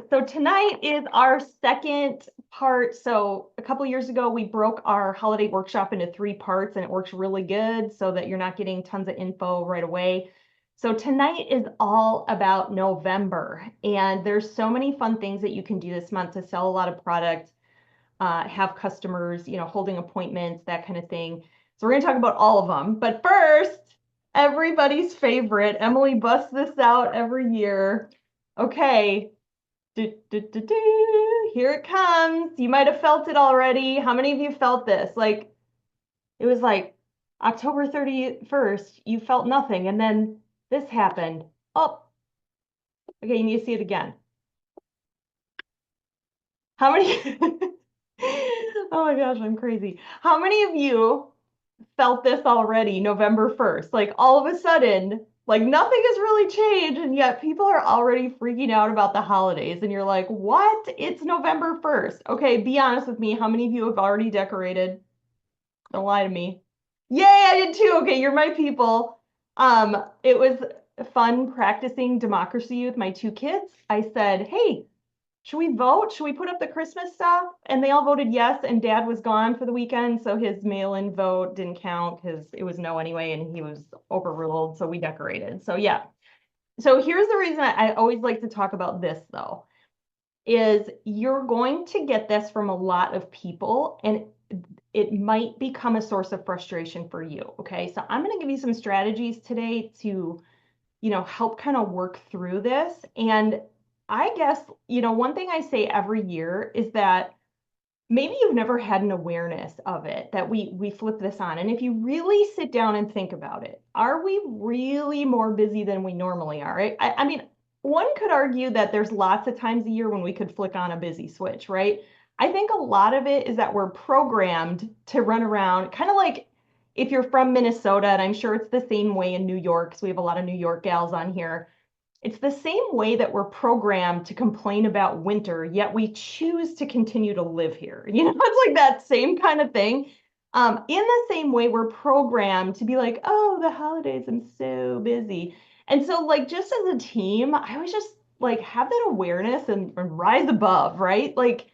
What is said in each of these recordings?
So tonight is our second part. So a couple years ago, we broke our holiday workshop into 3 parts and it works really good so that you're not getting tons of info right away. So tonight is all about November, and there's so many fun things that you can do this month to sell a lot of product, have customers, holding appointments, that kind of thing. So we're going to talk about all of them. But first, everybody's favorite. Emily busts this out every year. Okay, here it comes. You might have felt it already. How many of you felt this? Like, it was like October 31st, you felt nothing, and then this happened. Oh, okay, you need to see it again. How many? Oh my gosh, I'm crazy. How many of you felt this already November 1st? Like all of a sudden, like nothing has really changed, and yet people are already freaking out about the holidays. And you're like, what? It's November 1st. Okay, be honest with me. How many of you have already decorated? Don't lie to me. Yay, I did too. Okay, you're my people. It was fun practicing democracy with my 2 kids. I said, hey, should we vote? Should we put up the Christmas stuff? And they all voted yes, and Dad was gone for the weekend, so his mail-in vote didn't count because it was no anyway, and he was overruled, so we decorated. So yeah. So here's the reason I always like to talk about this though, is you're going to get this from a lot of people, and it might become a source of frustration for you. Okay, so I'm going to give you some strategies today to help kind of work through this. And I guess, one thing I say every year is that maybe you've never had an awareness of it, that we flip this on. And if you really sit down and think about it, are we really more busy than we normally are? I mean, one could argue that there's lots of times a year when we could flick on a busy switch, right? I think a lot of it is that we're programmed to run around, kind of like if you're from Minnesota, and I'm sure it's the same way in New York, because we have a lot of New York gals on here. It's the same way that we're programmed to complain about winter, yet we choose to continue to live here. It's like that same kind of thing. In the same way, we're programmed to be like, oh, the holidays, I'm so busy. And so, like, just as a team, I always just like have that awareness and rise above, right? Like,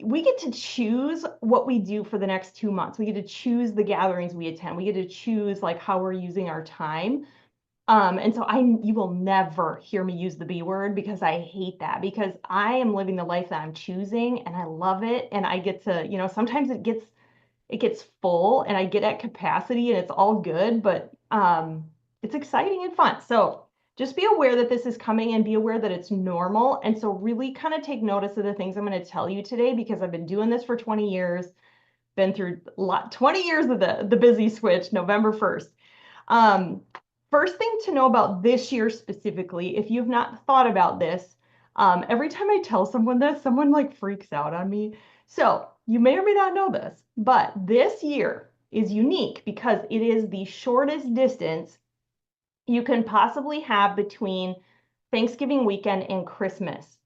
we get to choose what we do for the next 2 months. We get to choose the gatherings we attend. We get to choose like how we're using our time. And so you will never hear me use the B word because I hate that, because I am living the life that I'm choosing and I love it. And I get to, sometimes it gets full and I get at capacity and it's all good, but it's exciting and fun. So just be aware that this is coming and be aware that it's normal. And so really kind of take notice of the things I'm going to tell you today, because I've been doing this for 20 years, been through 20 years of the busy switch, November 1st. Um, First thing to know about this year specifically, if you've not thought about this, every time I tell someone this, someone like freaks out on me. So you may or may not know this, but this year is unique because it is the shortest distance you can possibly have between Thanksgiving weekend and Christmas.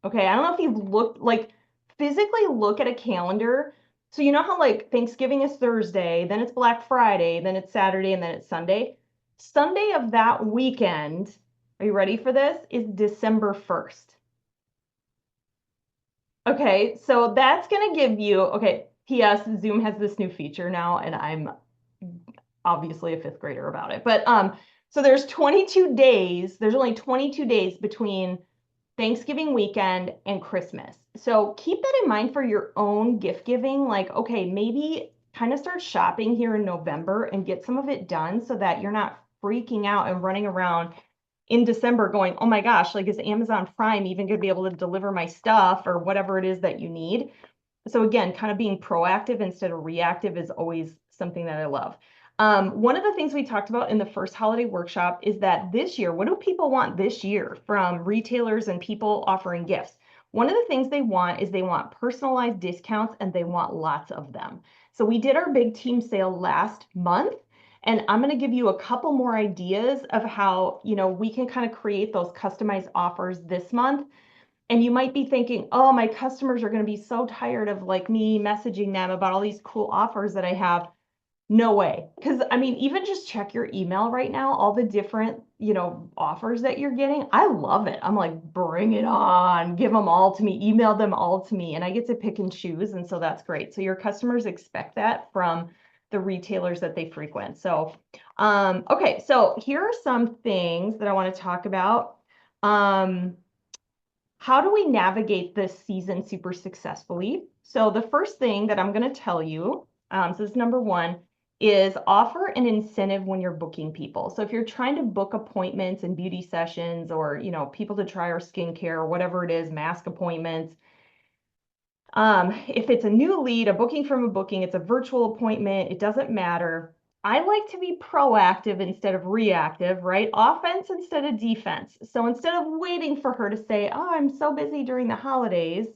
Okay, I don't know if you've looked, like, physically look at a calendar. So you know how like Thanksgiving is Thursday, then it's Black Friday, then it's Saturday, and then it's Sunday. Sunday of that weekend, are you ready for this? Is December 1st. Okay, so that's gonna give you, okay, P.S. Zoom has this new feature now, and I'm obviously a fifth grader about it. But so there's 22 days, there's only 22 days between Thanksgiving weekend and Christmas. So keep that in mind for your own gift giving. Like, okay, maybe kind of start shopping here in November and get some of it done so that you're not freaking out and running around in December going, oh my gosh, like is Amazon Prime even going to be able to deliver my stuff or whatever it is that you need? So again, kind of being proactive instead of reactive is always something that I love. One of the things we talked about in the first holiday workshop is that this year, what do people want this year from retailers and people offering gifts? One of the things they want is they want personalized discounts and they want lots of them. So we did our big team sale last month, and I'm going to give you a couple more ideas of how, we can kind of create those customized offers this month. And you might be thinking, oh, my customers are going to be so tired of like me messaging them about all these cool offers that I have. No way. Because I mean, even just check your email right now, all the different, offers that you're getting. I love it. I'm like, bring it on. Give them all to me. Email them all to me. And I get to pick and choose. And so that's great. So your customers expect that from the retailers that they frequent. So, okay. So here are some things that I want to talk about. Um, how do we navigate this season super successfully? So the first thing that I'm going to tell you, so this is number one, is offer an incentive when you're booking people. So if you're trying to book appointments and beauty sessions, or people to try our skincare or whatever it is, mask appointments, if it's a new lead, a booking from a booking, it's a virtual appointment, it doesn't matter. I like to be proactive instead of reactive, right? Offense instead of defense. So instead of waiting for her to say, oh, I'm so busy during the holidays,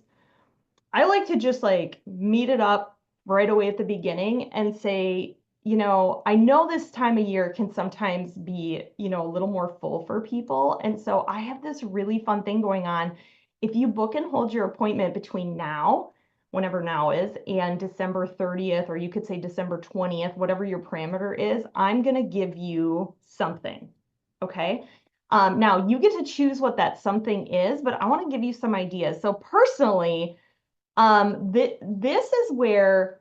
I like to just like meet it up right away at the beginning and say, I know this time of year can sometimes be, a little more full for people. And so I have this really fun thing going on. If you book and hold your appointment between now, whenever now is, and December 30th, or you could say December 20th, whatever your parameter is, I'm going to give you something. Okay. Now you get to choose what that something is, but I want to give you some ideas. So personally, this is where,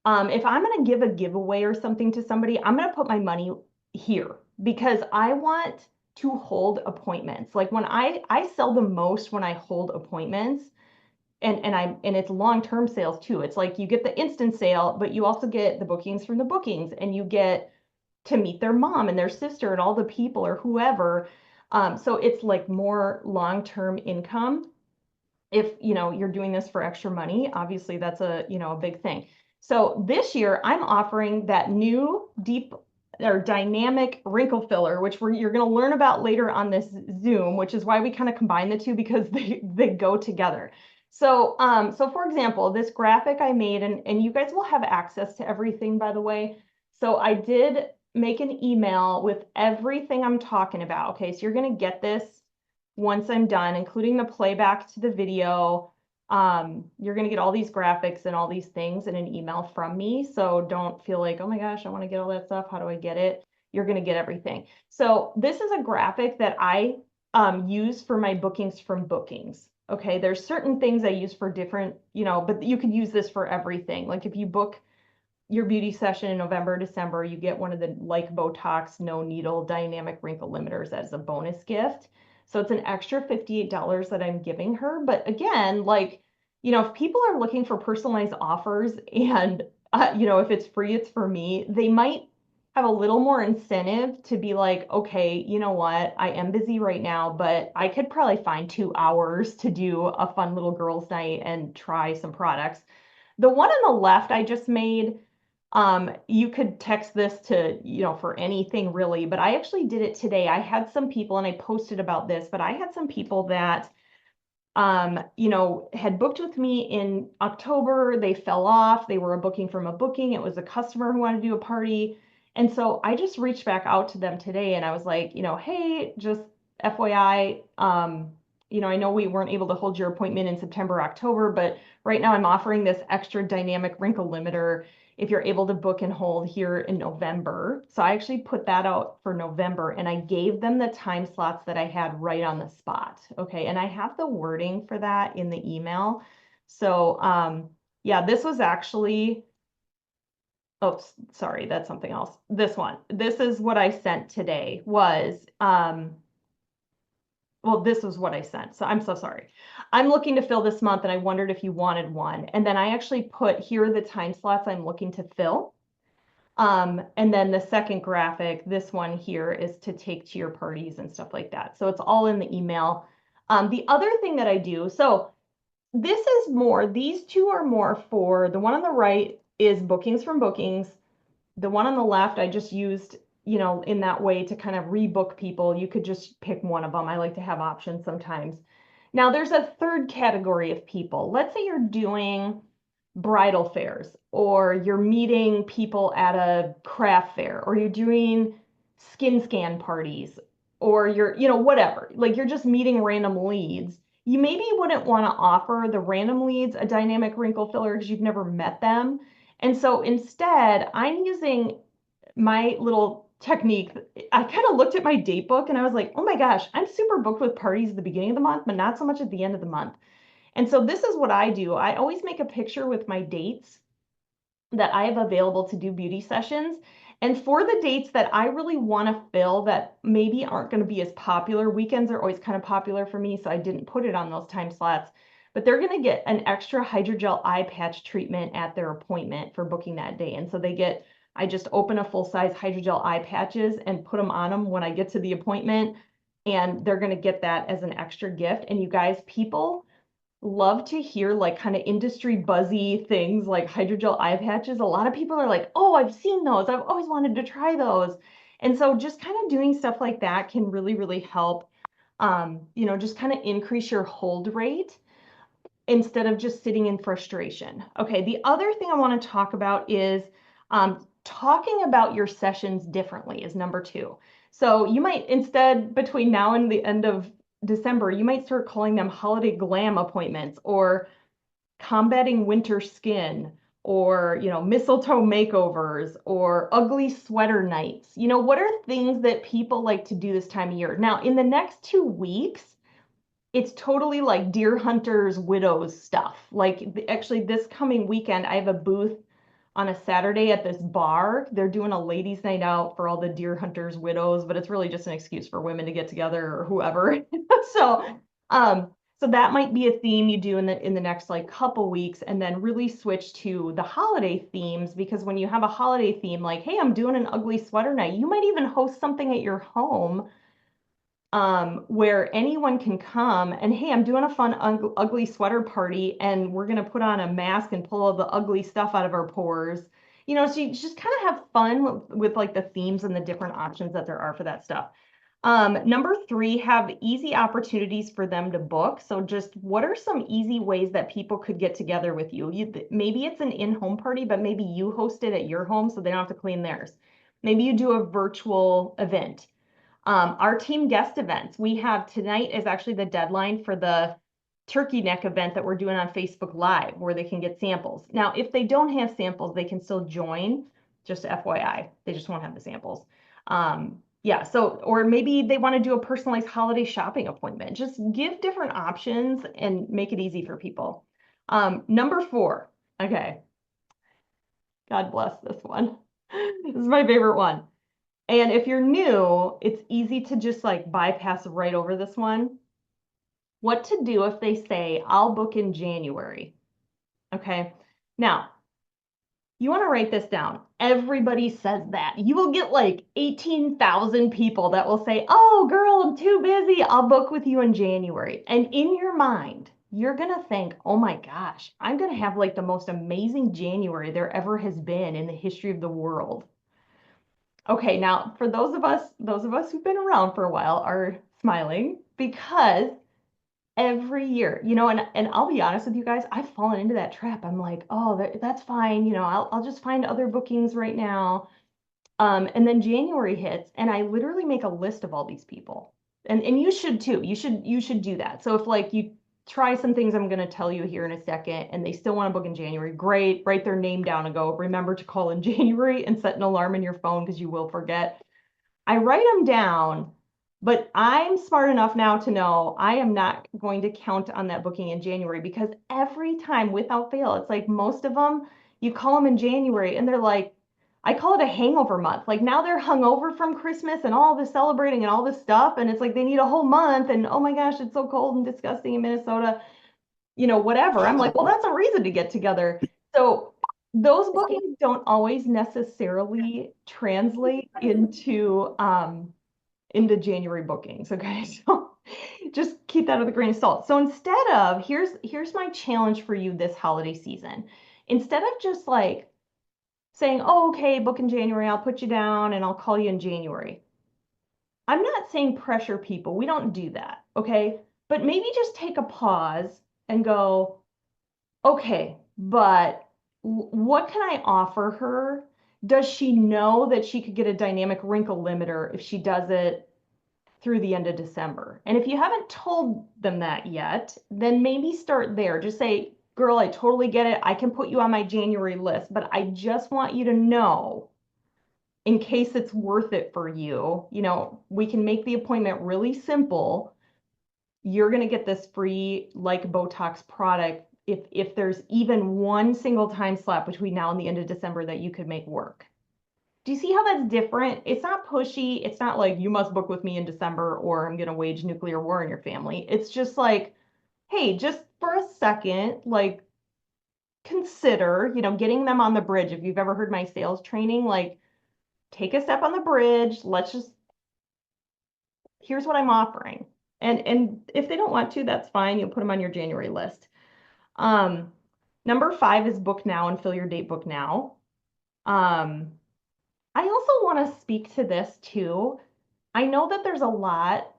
if I'm going to give a giveaway or something to somebody, I'm going to put my money here because I want to hold appointments. Like when I sell the most when I hold appointments, and it's long-term sales too. It's like you get the instant sale, but you also get the bookings from the bookings, and you get to meet their mom and their sister and all the people or whoever. So it's like more long-term income. If you're doing this for extra money, obviously that's a big thing. So this year I'm offering that new deep or dynamic wrinkle filler, which you're going to learn about later on this Zoom, which is why we kind of combine the two because they go together. So for example, this graphic I made, and you guys will have access to everything, by the way. So I did make an email with everything I'm talking about. Okay, so you're going to get this once I'm done, including the playback to the video. You're going to get all these graphics and all these things in an email from me. So don't feel like, oh my gosh, I want to get all that stuff. How do I get it? You're going to get everything. So this is a graphic that I use for my bookings from bookings. Okay, there's certain things I use for different, but you could use this for everything. Like if you book your beauty session in November, December, you get one of the like Botox, no needle, dynamic wrinkle limiters as a bonus gift. So it's an extra $58 that I'm giving her. But again, like, if people are looking for personalized offers and, if it's free, it's for me, they might have a little more incentive to be like, okay, you know what? I am busy right now, but I could probably find 2 hours to do a fun little girls' night and try some products. The one on the left I just made, you could text this to, for anything really, but I actually did it today. I had some people, and I posted about this, but I had some people that, had booked with me in October. They fell off. They were a booking from a booking. It was a customer who wanted to do a party. And so I just reached back out to them today and I was like, hey, just FYI, I know we weren't able to hold your appointment in September, October, but right now I'm offering this extra dynamic wrinkle limiter if you're able to book and hold here in November. So I actually put that out for November and I gave them the time slots that I had right on the spot. Okay. And I have the wording for that in the email. So, yeah, this was actually, oh, sorry, that's something else. This is what I sent today was, well, this was what I sent. So I'm so sorry. I'm looking to fill this month and I wondered if you wanted one. And then I actually put here are the time slots I'm looking to fill. And then the second graphic, this one here, is to take to your parties and stuff like that. So it's all in the email. The other thing that I do, so this is more, these two are more for, the one on the right is bookings from bookings. The one on the left, I just used, in that way to kind of rebook people. You could just pick one of them. I like to have options sometimes. Now there's a third category of people. Let's say you're doing bridal fairs, or you're meeting people at a craft fair, or you're doing skin scan parties, or you're, whatever, like you're just meeting random leads. You maybe wouldn't want to offer the random leads a dynamic wrinkle filler because you've never met them. And so instead, I'm using my little technique. I kind of looked at my date book and I was like, oh my gosh, I'm super booked with parties at the beginning of the month, but not so much at the end of the month. And so this is what I do. I always make a picture with my dates that I have available to do beauty sessions. And for the dates that I really want to fill that maybe aren't going to be as popular, weekends are always kind of popular for me, so I didn't put it on those time slots. But they're going to get an extra hydrogel eye patch treatment at their appointment for booking that day. And so I just open a full size hydrogel eye patches and put them on them when I get to the appointment. And they're going to get that as an extra gift. And you guys, people love to hear like kind of industry buzzy things like hydrogel eye patches. A lot of people are like, oh, I've seen those. I've always wanted to try those. And so just kind of doing stuff like that can really, really help, just kind of increase your hold rate instead of just sitting in frustration. Okay, the other thing I want to talk about is talking about your sessions differently is number two. So you might instead, between now and the end of December, you might start calling them holiday glam appointments or combating winter skin or, mistletoe makeovers or ugly sweater nights. What are things that people like to do this time of year? Now, in the next 2 weeks, it's totally like deer hunters, widows stuff. Like actually this coming weekend, I have a booth on a Saturday at this bar. They're doing a ladies' night out for all the deer hunters, widows, but it's really just an excuse for women to get together or whoever. so, so that might be a theme you do in the next like couple weeks, and then really switch to the holiday themes, because when you have a holiday theme, like, hey, I'm doing an ugly sweater night, you might even host something at your home where anyone can come and, hey, I'm doing a fun ugly sweater party and we're going to put on a mask and pull all the ugly stuff out of our pores. So you just kind of have fun with like the themes and the different options that there are for that stuff. Number three, have easy opportunities for them to book. So just what are some easy ways that people could get together with you? Maybe it's an in-home party, but maybe you host it at your home so they don't have to clean theirs. Maybe you do a virtual event. Our team guest events, we have tonight is actually the deadline for the turkey neck event that we're doing on Facebook Live, where they can get samples. Now, if they don't have samples, they can still join, just FYI. They just won't have the samples. Yeah, so, or maybe they want to do a personalized holiday shopping appointment. Just give different options and make it easy for people. Number four, okay. God bless this one. This is my favorite one. And if you're new, it's easy to just like bypass right over this one. What to do if they say, I'll book in January. Okay. Now, you want to write this down. Everybody says that. You will get like 18,000 people that will say, oh, girl, I'm too busy. I'll book with you in January. And in your mind, you're going to think, oh my gosh, I'm going to have like the most amazing January there ever has been in the history of the world. Okay, now for those of us who've been around for a while are smiling, because every year, and I'll be honest with you guys, I've fallen into that trap. I'm like, oh, that's fine, I'll just find other bookings right now. And then January hits and I literally make a list of all these people. And you should too. You should do that. So if like you try some things I'm going to tell you here in a second and they still want to book in January, great. Write their name down and go, remember to call in January, and set an alarm in your phone because you will forget. I write them down, but I'm smart enough now to know I am not going to count on that booking in January, because every time without fail, it's like most of them, you call them in January and they're like, I call it a hangover month. Like now they're hungover from Christmas and all this celebrating and all this stuff. And it's like they need a whole month. And oh my gosh, it's so cold and disgusting in Minnesota, whatever. I'm like, well, that's a reason to get together. So those bookings don't always necessarily translate into January bookings. Okay. So just keep that with a grain of salt. So instead of, here's my challenge for you this holiday season. Instead of just like saying, oh, okay, book in January, I'll put you down and I'll call you in January. I'm not saying pressure people. We don't do that. Okay. But maybe just take a pause and go, okay, but what can I offer her? Does she know that she could get a dynamic wrinkle limiter if she does it through the end of December? And if you haven't told them that yet, then maybe start there. Just say, girl, I totally get it. I can put you on my January list, but I just want you to know in case it's worth it for you, we can make the appointment really simple. You're going to get this free like Botox product if there's even one single time slot between now and the end of December that you could make work. Do you see how that's different? It's not pushy. It's not like you must book with me in December or I'm going to wage nuclear war in your family. It's just like, hey, just for a second, like consider, getting them on the bridge. If you've ever heard my sales training, like take a step on the bridge. Here's what I'm offering. And if they don't want to, that's fine. You'll put them on your January list. Um, Number 5 is book now and fill your date book now. I also want to speak to this too. I know that there's a lot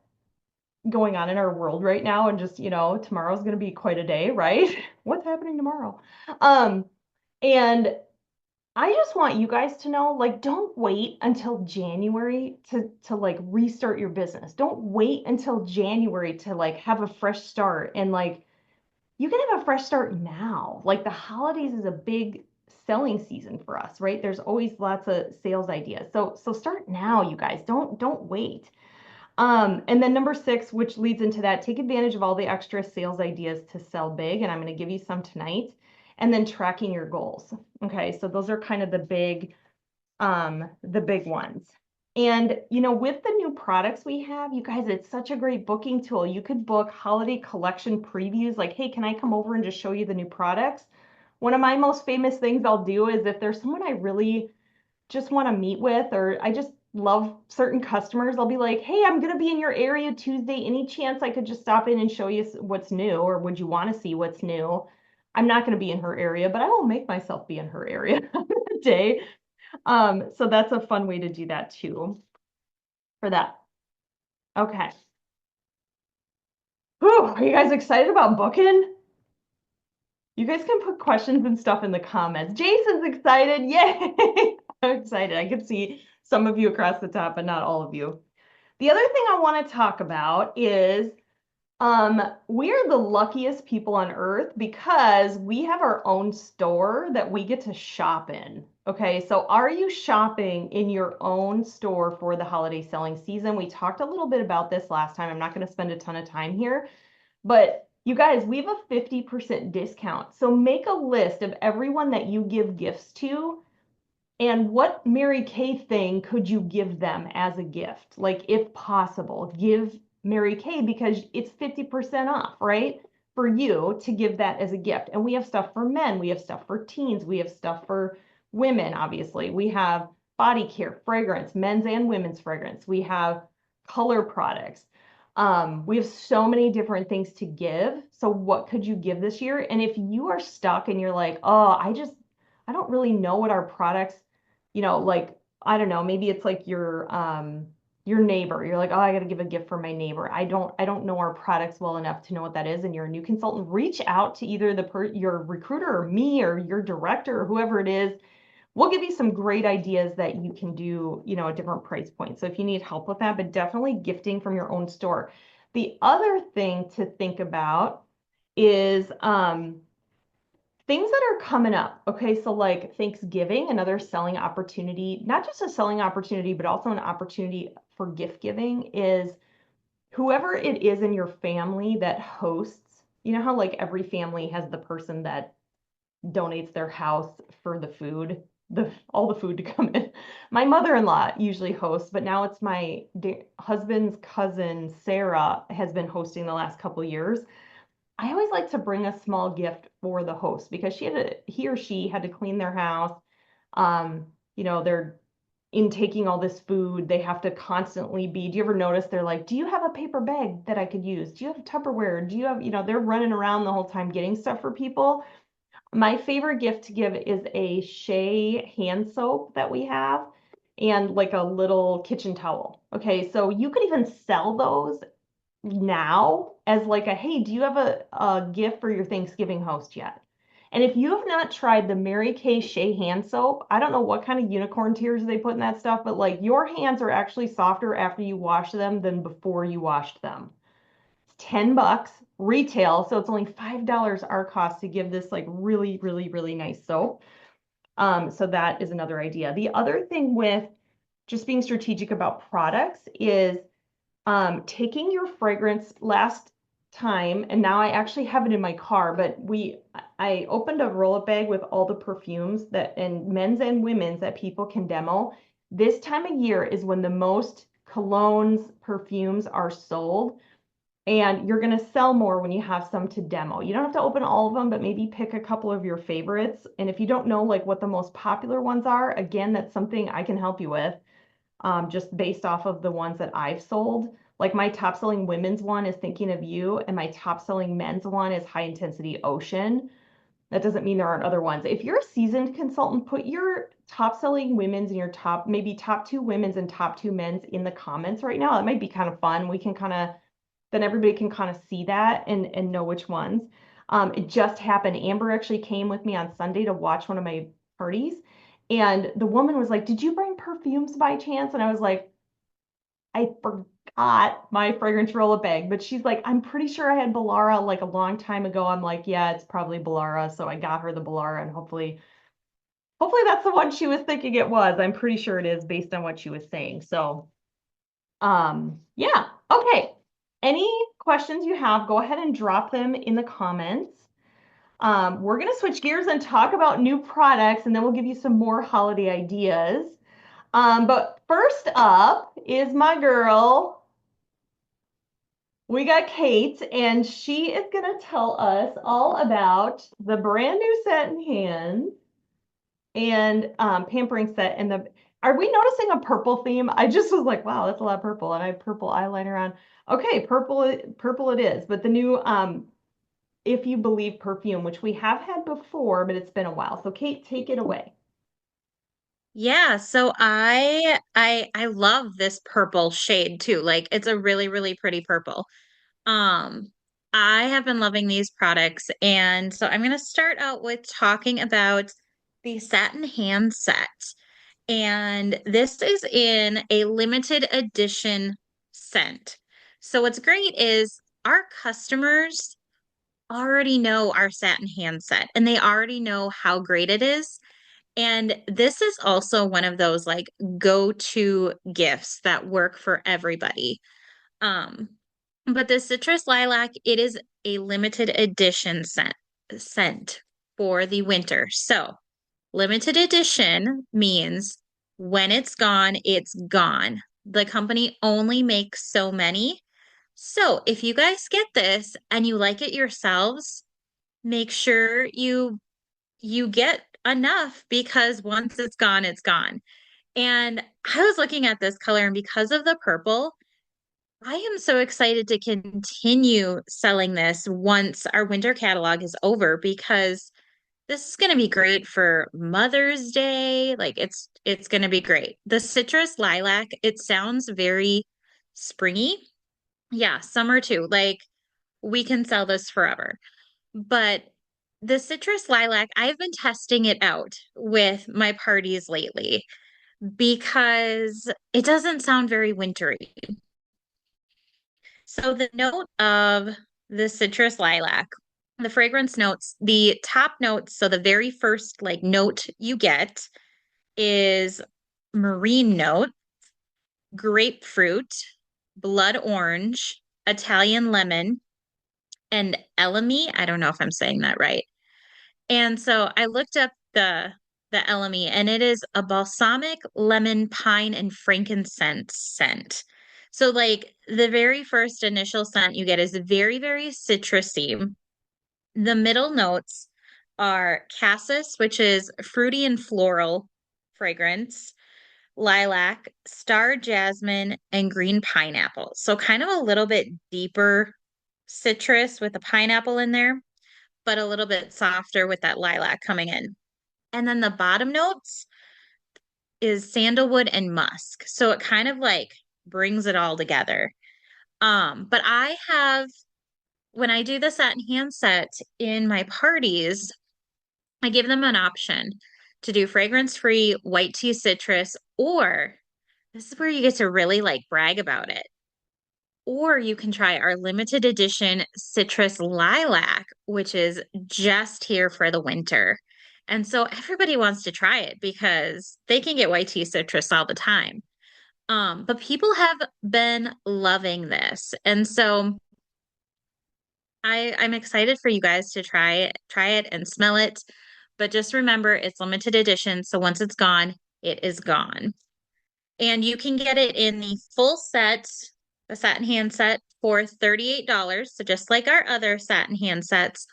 going on in our world right now, and just, tomorrow's going to be quite a day, right? What's happening tomorrow? Um, and I just want you guys to know, like, don't wait until January to like restart your business. Don't wait until January to like have a fresh start. And like you can have a fresh start now. Like the holidays is a big selling season for us, right? There's always lots of sales ideas. So start now, you guys. Don't wait. And then number 6, which leads into that, take advantage of all the extra sales ideas to sell big. And I'm going to give you some tonight. And then tracking your goals. Okay, so those are kind of the big ones. And with the new products we have, you guys, it's such a great booking tool. You could book holiday collection previews, like, hey, can I come over and just show you the new products? One of my most famous things I'll do is if there's someone I really just want to meet with, or I just love certain customers, I'll be like, hey, I'm going to be in your area Tuesday. Any chance I could just stop in and show you what's new? Or would you want to see what's new? I'm not going to be in her area, but I will make myself be in her area on the day. So that's a fun way to do that too for that. Okay. Whew, are you guys excited about booking? You guys can put questions and stuff in the comments. Jason's excited. Yay! I'm excited. I can see some of you across the top, but not all of you. The other thing I want to talk about is we're the luckiest people on earth because we have our own store that we get to shop in. Okay, so are you shopping in your own store for the holiday selling season? We talked a little bit about this last time. I'm not going to spend a ton of time here, but you guys, we have a 50% discount. So make a list of everyone that you give gifts to and what Mary Kay thing could you give them as a gift? Like, if possible, give Mary Kay because it's 50% off, right? For you to give that as a gift. And we have stuff for men, we have stuff for teens, we have stuff for women, obviously. We have body care, fragrance, men's and women's fragrance. We have color products. We have so many different things to give. So what could you give this year? And if you are stuck and you're like, oh, I don't really know what our products, like, I don't know, maybe it's like your neighbor. You're like, oh, I got to give a gift for my neighbor. I don't know our products well enough to know what that is. And you're a new consultant, reach out to either your recruiter or me or your director or whoever it is. We'll give you some great ideas that you can do, at different price points. So if you need help with that, but definitely gifting from your own store. The other thing to think about is things that are coming up. Okay, so like Thanksgiving, another selling opportunity, not just a selling opportunity, but also an opportunity for gift giving is whoever it is in your family that hosts. You know how like every family has the person that donates their house for the food, all the food to come in. My mother-in-law usually hosts, but now it's my husband's cousin Sarah has been hosting the last couple years. I always like to bring a small gift for the host because he or she had to clean their house. They're intaking all this food. They have to constantly be, do you ever notice they're like, do you have a paper bag that I could use? Do you have Tupperware? Do you have, they're running around the whole time getting stuff for people. My favorite gift to give is a Shea hand soap that we have and like a little kitchen towel. Okay, so you could even sell those now as like hey, do you have a gift for your Thanksgiving host yet? And if you have not tried the Mary Kay Shea hand soap, I don't know what kind of unicorn tears they put in that stuff, but like your hands are actually softer after you wash them than before you washed them. It's $10, retail. So it's only $5 our cost to give this like really, really, really nice soap. So that is another idea. The other thing with just being strategic about products is taking your fragrance last time, and now I actually have it in my car, but I opened a roll-up bag with all the perfumes that and men's and women's that people can demo. This time of year is when the most colognes, perfumes are sold, and you're going to sell more when you have some to demo. You don't have to open all of them, but maybe pick a couple of your favorites. And if you don't know like what the most popular ones are, again, that's something I can help you with, just based off of the ones that I've sold. Like my top selling women's one is Thinking of You, and my top selling men's one is High Intensity Ocean. That doesn't mean there aren't other ones. If you're a seasoned consultant, put your top selling women's and your top, maybe top two women's and top two men's in the comments right now. That might be kind of fun. We can kind of, then everybody can kind of see that and know which ones. It just happened. Amber actually came with me on Sunday to watch one of my parties. And the woman was like, "Did you bring perfumes by chance?" And I was like, "I forgot my fragrance roll-up bag." But she's like, "I'm pretty sure I had Balara like a long time ago." I'm like, "Yeah, it's probably Balara." So I got her the Balara, and hopefully that's the one she was thinking it was. I'm pretty sure it is based on what she was saying. So, yeah. Okay. Any questions you have, go ahead and drop them in the comments. We're going to switch gears and talk about new products, and then we'll give you some more holiday ideas. But first up is my girl. We got Kate, and she is going to tell us all about the brand new Satin Hands and pampering set. And are we noticing a purple theme? I just was like, wow, that's a lot of purple, and I have purple eyeliner on. Okay, purple it is. But the new If You Believe perfume, which we have had before, but it's been a while. So Kate, take it away. Yeah, so I love this purple shade too. Like it's a really, really pretty purple. Um, I have been loving these products, and so I'm gonna start out with talking about the Satin Handset. And this is in a limited edition scent. So what's great is our customers already know our Satin Handset and they already know how great it is. And this is also one of those like go-to gifts that work for everybody. Um, but the citrus lilac, it is a limited edition scent for the winter. So limited edition means when it's gone, it's gone. The company only makes so many. So if you guys get this and you like it yourselves, make sure you get enough because once it's gone, it's gone. And I was looking at this color, and because of the purple, I am so excited to continue selling this once our winter catalog is over because this is going to be great for Mother's Day. Like it's going to be great. The citrus lilac, it sounds very springy. Yeah, summer too. Like we can sell this forever. But the citrus lilac, I've been testing it out with my parties lately because it doesn't sound very wintry. So the note of the citrus lilac, the fragrance notes, the top notes, so the very first like note you get is marine note, grapefruit, blood orange, Italian lemon, and elemi. I don't know if I'm saying that right. And so I looked up the elemi, and it is a balsamic lemon pine and frankincense scent. So like the very first initial scent you get is very, very citrusy. The middle notes are cassis, which is fruity and floral fragrance, lilac, star jasmine, and green pineapple. So kind of a little bit deeper citrus with the pineapple in there, but a little bit softer with that lilac coming in. And then the bottom notes is sandalwood and musk. So it kind of like brings it all together. But I have when I do the satin handset in my parties, I give them an option to do fragrance-free white tea citrus, or this is where you get to really like brag about it. Or you can try our limited edition citrus lilac, which is just here for the winter. And so everybody wants to try it because they can get white tea citrus all the time. But people have been loving this. And so I'm excited for you guys to try it and smell it. But just remember it's limited edition, so once it's gone, it is gone. And you can get it in the full set, the satin handset for $38, so just like our other satin handsets,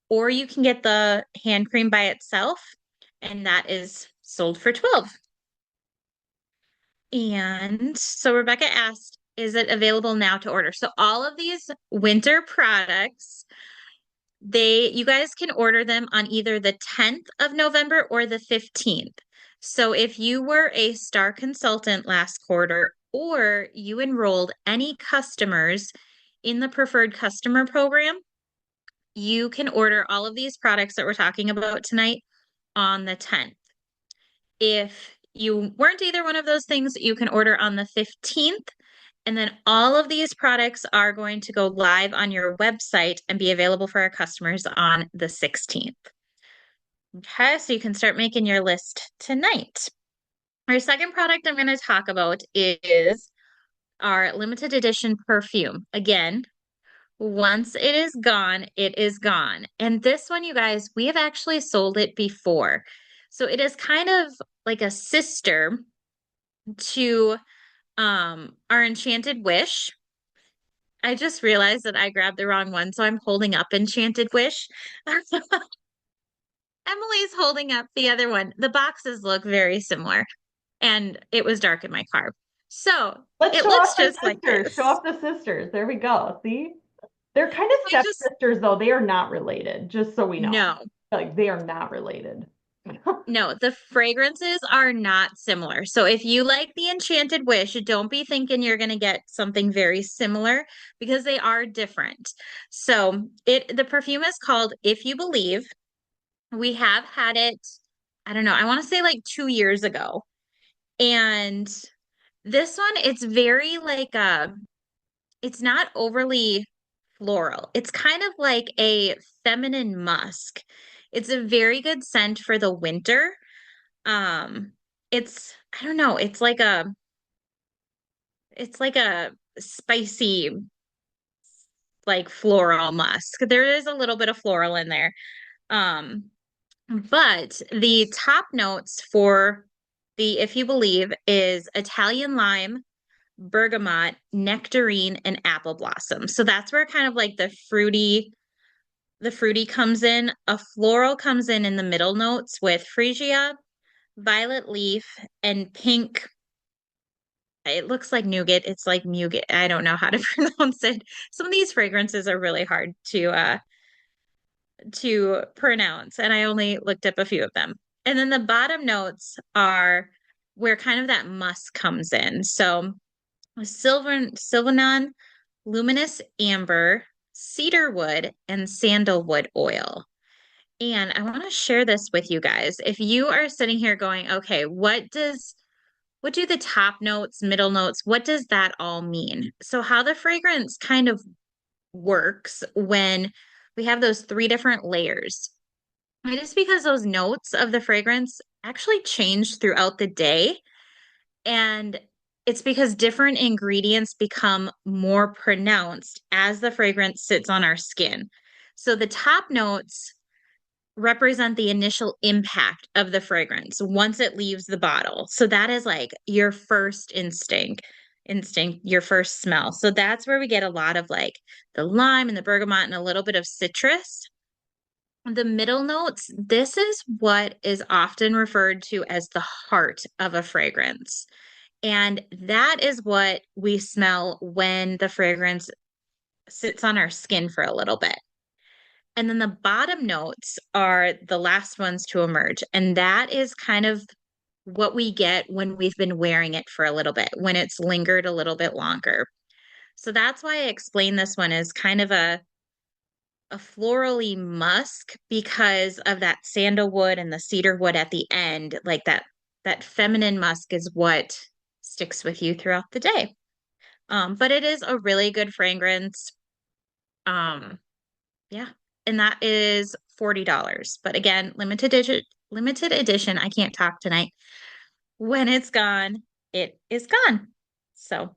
or you can get the hand cream by itself, and that is sold for 12. And so Rebecca asked, is it available now to order? So all of these winter products, you guys can order them on either the 10th of November or the 15th. So if you were a star consultant last quarter or you enrolled any customers in the preferred customer program, you can order all of these products that we're talking about tonight on the 10th. If you weren't either one of those things, you can order on the 15th. And then all of these products are going to go live on your website and be available for our customers on the 16th. Okay, so you can start making your list tonight. Our second product I'm going to talk about is our limited edition perfume. Again, once it is gone, it is gone. And this one, you guys, we have actually sold it before. So it is kind of like a sister to our Enchanted Wish. I just realized that I grabbed the wrong one, so I'm holding up Enchanted Wish. Emily's holding up the other one. The boxes look very similar, and it was dark in my car. So Let's it show off looks the just like sisters. Show this. off the sisters. There we go. See? They're kind of I just, stepsisters, though. They are not related, just so we know. no, Like, they are not related. no, the fragrances are not similar. So if you like the Enchanted Wish, don't be thinking you're going to get something very similar because they are different. So the perfume is called If You Believe. We have had it, I don't know, I want to say like 2 years ago. And this one, it's very like it's not overly floral. It's kind of like a feminine musk. It's a very good scent for the winter. Um, it's I don't know, it's like a spicy like floral musk. There is a little bit of floral in there. Um, but the top notes for the If You Believe is Italian lime, bergamot, nectarine, and apple blossom. So that's where kind of like the fruity comes in. A floral comes in the middle notes with freesia, violet leaf, and pink. It looks like nougat. It's like nougat. I don't know how to pronounce it. Some of these fragrances are really hard to pronounce, and I only looked up a few of them. And then the bottom notes are where kind of that musk comes in. So sylvanon, luminous amber, cedarwood, and sandalwood oil. And I want to share this with you guys. If you are sitting here going, okay, what do the top notes, middle notes, what does that all mean? So how the fragrance kind of works when we have those three different layers. It is because those notes of the fragrance actually change throughout the day. And it's because different ingredients become more pronounced as the fragrance sits on our skin. So the top notes represent the initial impact of the fragrance once it leaves the bottle. So that is like your first instinct, your first smell. So that's where we get a lot of like the lime and the bergamot and a little bit of citrus. The middle notes, this is what is often referred to as the heart of a fragrance. And that is what we smell when the fragrance sits on our skin for a little bit. And then the bottom notes are the last ones to emerge. And that is kind of what we get when we've been wearing it for a little bit, when it's lingered a little bit longer. So that's why I explain this one as kind of a florally musk because of that sandalwood and the cedarwood at the end, like that feminine musk is what sticks with you throughout the day. But it is a really good fragrance. Um, yeah, and that is $40. But again, limited edition. I can't talk tonight. When it's gone, it is gone. So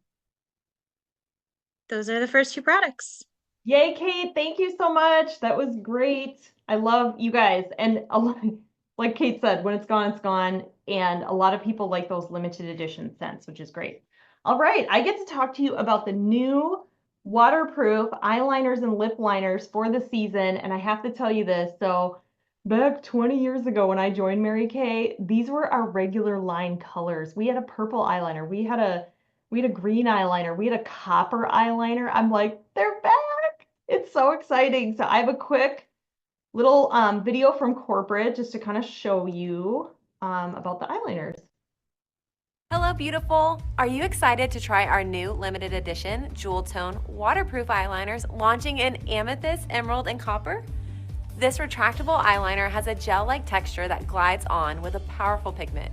those are the first two products. Yay, Kate. Thank you so much. That was great. I love you guys. And a lot, like Kate said, when it's gone, it's gone. And a lot of people like those limited edition scents, which is great. All right, I get to talk to you about the new waterproof eyeliners and lip liners for the season. And I have to tell you this. So back 20 years ago when I joined Mary Kay, these were our regular line colors. We had a purple eyeliner. We had a green eyeliner. We had a copper eyeliner. I'm like, they're back. It's so exciting. So I have a quick little video from corporate just to kind of show you about the eyeliners. Hello, beautiful! Are you excited to try our new limited edition jewel tone waterproof eyeliners launching in amethyst, emerald, and copper? This retractable eyeliner has a gel-like texture that glides on with a powerful pigment.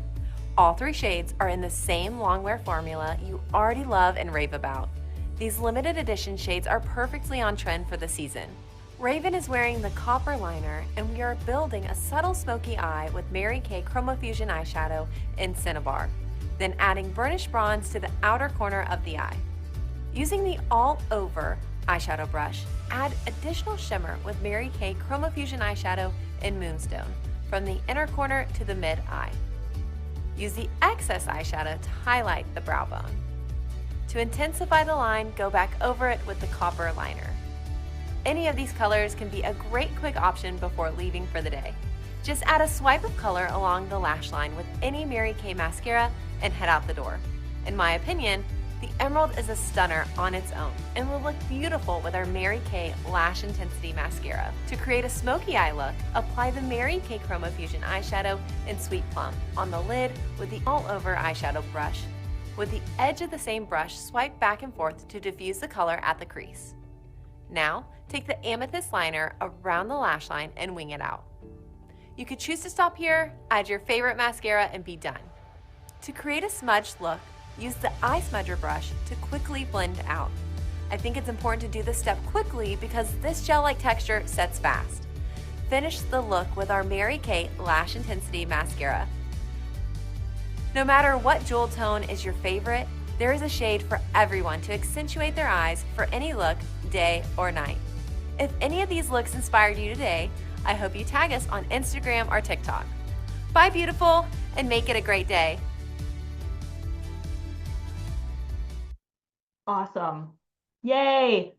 All three shades are in the same longwear formula you already love and rave about. These limited edition shades are perfectly on trend for the season. Raven is wearing the copper liner, and we are building a subtle smoky eye with Mary Kay Chroma Fusion eyeshadow in Cinnabar, then adding burnished bronze to the outer corner of the eye. Using the all-over eyeshadow brush, add additional shimmer with Mary Kay Chroma Fusion eyeshadow in Moonstone from the inner corner to the mid-eye. Use the excess eyeshadow to highlight the brow bone. To intensify the line, go back over it with the copper liner. Any of these colors can be a great quick option before leaving for the day. Just add a swipe of color along the lash line with any Mary Kay mascara and head out the door. In my opinion, the emerald is a stunner on its own and will look beautiful with our Mary Kay Lash Intensity Mascara. To create a smoky eye look, apply the Mary Kay Chroma Fusion eyeshadow in Sweet Plum on the lid with the all-over eyeshadow brush. With the edge of the same brush, swipe back and forth to diffuse the color at the crease. Now, take the amethyst liner around the lash line and wing it out. You could choose to stop here, add your favorite mascara, and be done. To create a smudged look, use the eye smudger brush to quickly blend out. I think it's important to do this step quickly because this gel-like texture sets fast. Finish the look with our Mary Kay Lash Intensity Mascara. No matter what jewel tone is your favorite, there is a shade for everyone to accentuate their eyes for any look, day or night. If any of these looks inspired you today, I hope you tag us on Instagram or TikTok. Bye, beautiful, and make it a great day. Awesome. Yay.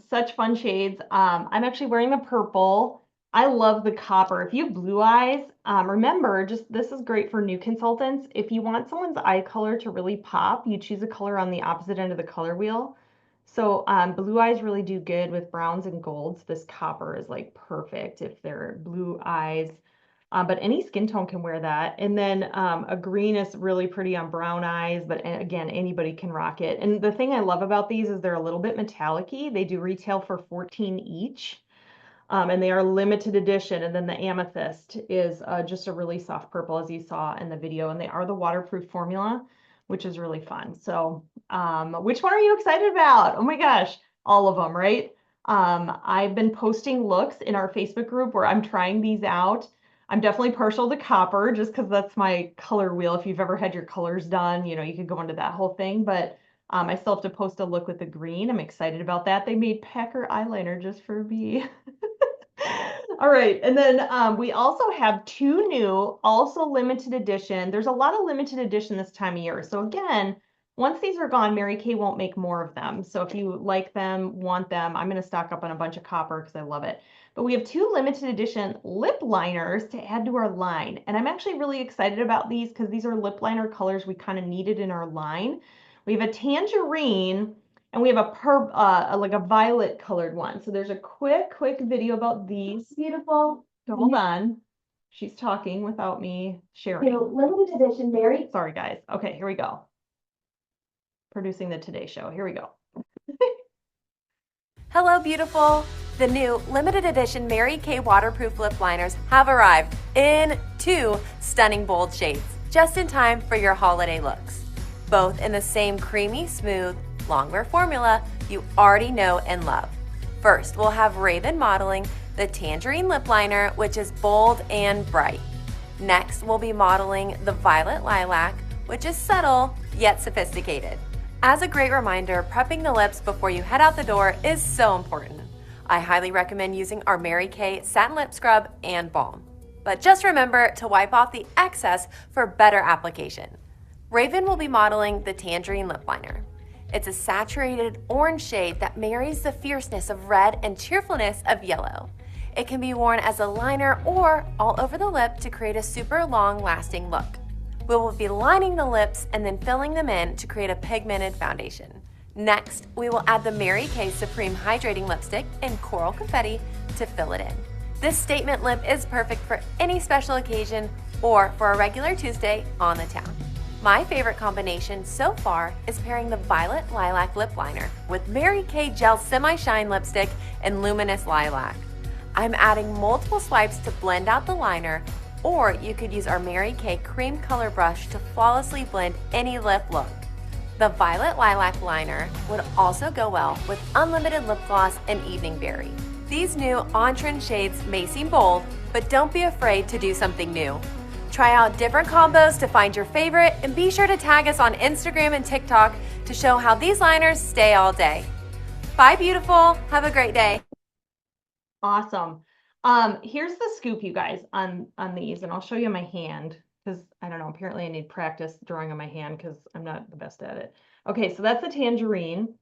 Such fun shades. I'm actually wearing the purple. I love the copper. If you have blue eyes, remember, just this is great for new consultants. If you want someone's eye color to really pop, you choose a color on the opposite end of the color wheel. So blue eyes really do good with browns and golds. This copper is like perfect if they're blue eyes. But any skin tone can wear that. And then a green is really pretty on brown eyes, but again, anybody can rock it. And the thing I love about these is they're a little bit metallic-y. They do retail for $14 each. And they are limited edition. And then the amethyst is just a really soft purple, as you saw in the video. And they are the waterproof formula, which is really fun. So which one are you excited about? Oh my gosh, all of them, right? I've been posting looks in our Facebook group where I'm trying these out. I'm definitely partial to copper just because that's my color wheel. If you've ever had your colors done, you know, you could go into that whole thing. But I still have to post a look with the green. I'm excited about that. They made Packer eyeliner just for me. All right, and then we also have two new, also limited edition. There's a lot of limited edition this time of year. So again, once these are gone, Mary Kay won't make more of them. So if you like them, want them, I'm going to stock up on a bunch of copper because I love it. But we have two limited edition lip liners to add to our line. And I'm actually really excited about these because these are lip liner colors we kind of needed in our line. We have a tangerine and we have like a violet colored one. So there's a quick video about these. Beautiful. Hold on. She's talking without me sharing. So limited edition, Mary. Sorry, guys. Okay, here we go. Producing the Today Show. Here we go. Hello, beautiful. The new limited edition Mary Kay waterproof lip liners have arrived in two stunning bold shades, just in time for your holiday looks. Both in the same creamy, smooth, longwear formula you already know and love. First, we'll have Raven modeling the Tangerine Lip Liner, which is bold and bright. Next, we'll be modeling the Violet Lilac, which is subtle yet sophisticated. As a great reminder, prepping the lips before you head out the door is so important. I highly recommend using our Mary Kay Satin Lip Scrub and Balm. But just remember to wipe off the excess for better application. Raven will be modeling the Tangerine Lip Liner. It's a saturated orange shade that marries the fierceness of red and cheerfulness of yellow. It can be worn as a liner or all over the lip to create a super long-lasting look. We will be lining the lips and then filling them in to create a pigmented foundation. Next, we will add the Mary Kay Supreme Hydrating Lipstick in Coral Confetti to fill it in. This statement lip is perfect for any special occasion or for a regular Tuesday on the town. My favorite combination so far is pairing the Violet Lilac Lip Liner with Mary Kay Gel Semi-Shine Lipstick in Luminous Lilac. I'm adding multiple swipes to blend out the liner, or you could use our Mary Kay Cream Color Brush to flawlessly blend any lip look. The Violet Lilac Liner would also go well with Unlimited Lip Gloss and Evening Berry. These new on-trend shades may seem bold, but don't be afraid to do something new. Try out different combos to find your favorite, and be sure to tag us on Instagram and TikTok to show how these liners stay all day. Bye, beautiful. Have a great day. Awesome. Here's the scoop, you guys, on these, and I'll show you my hand because I don't know, apparently I need practice drawing on my hand because I'm not the best at it. Okay, so that's the tangerine,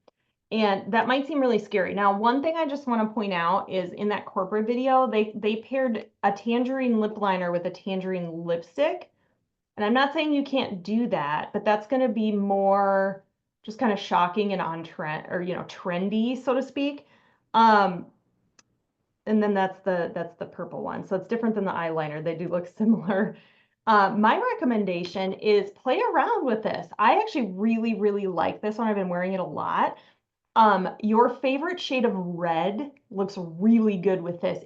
and that might seem really scary. Now, one thing I just want to point out is in that corporate video, they paired a tangerine lip liner with a tangerine lipstick. And I'm not saying you can't do that, but that's going to be more just kind of shocking and on trend, or trendy, so to speak. And then that's the purple one. So it's different than the eyeliner. They do look similar. My recommendation is play around with this. I actually really, really like this one. I've been wearing it a lot. Your favorite shade of red looks really good with this.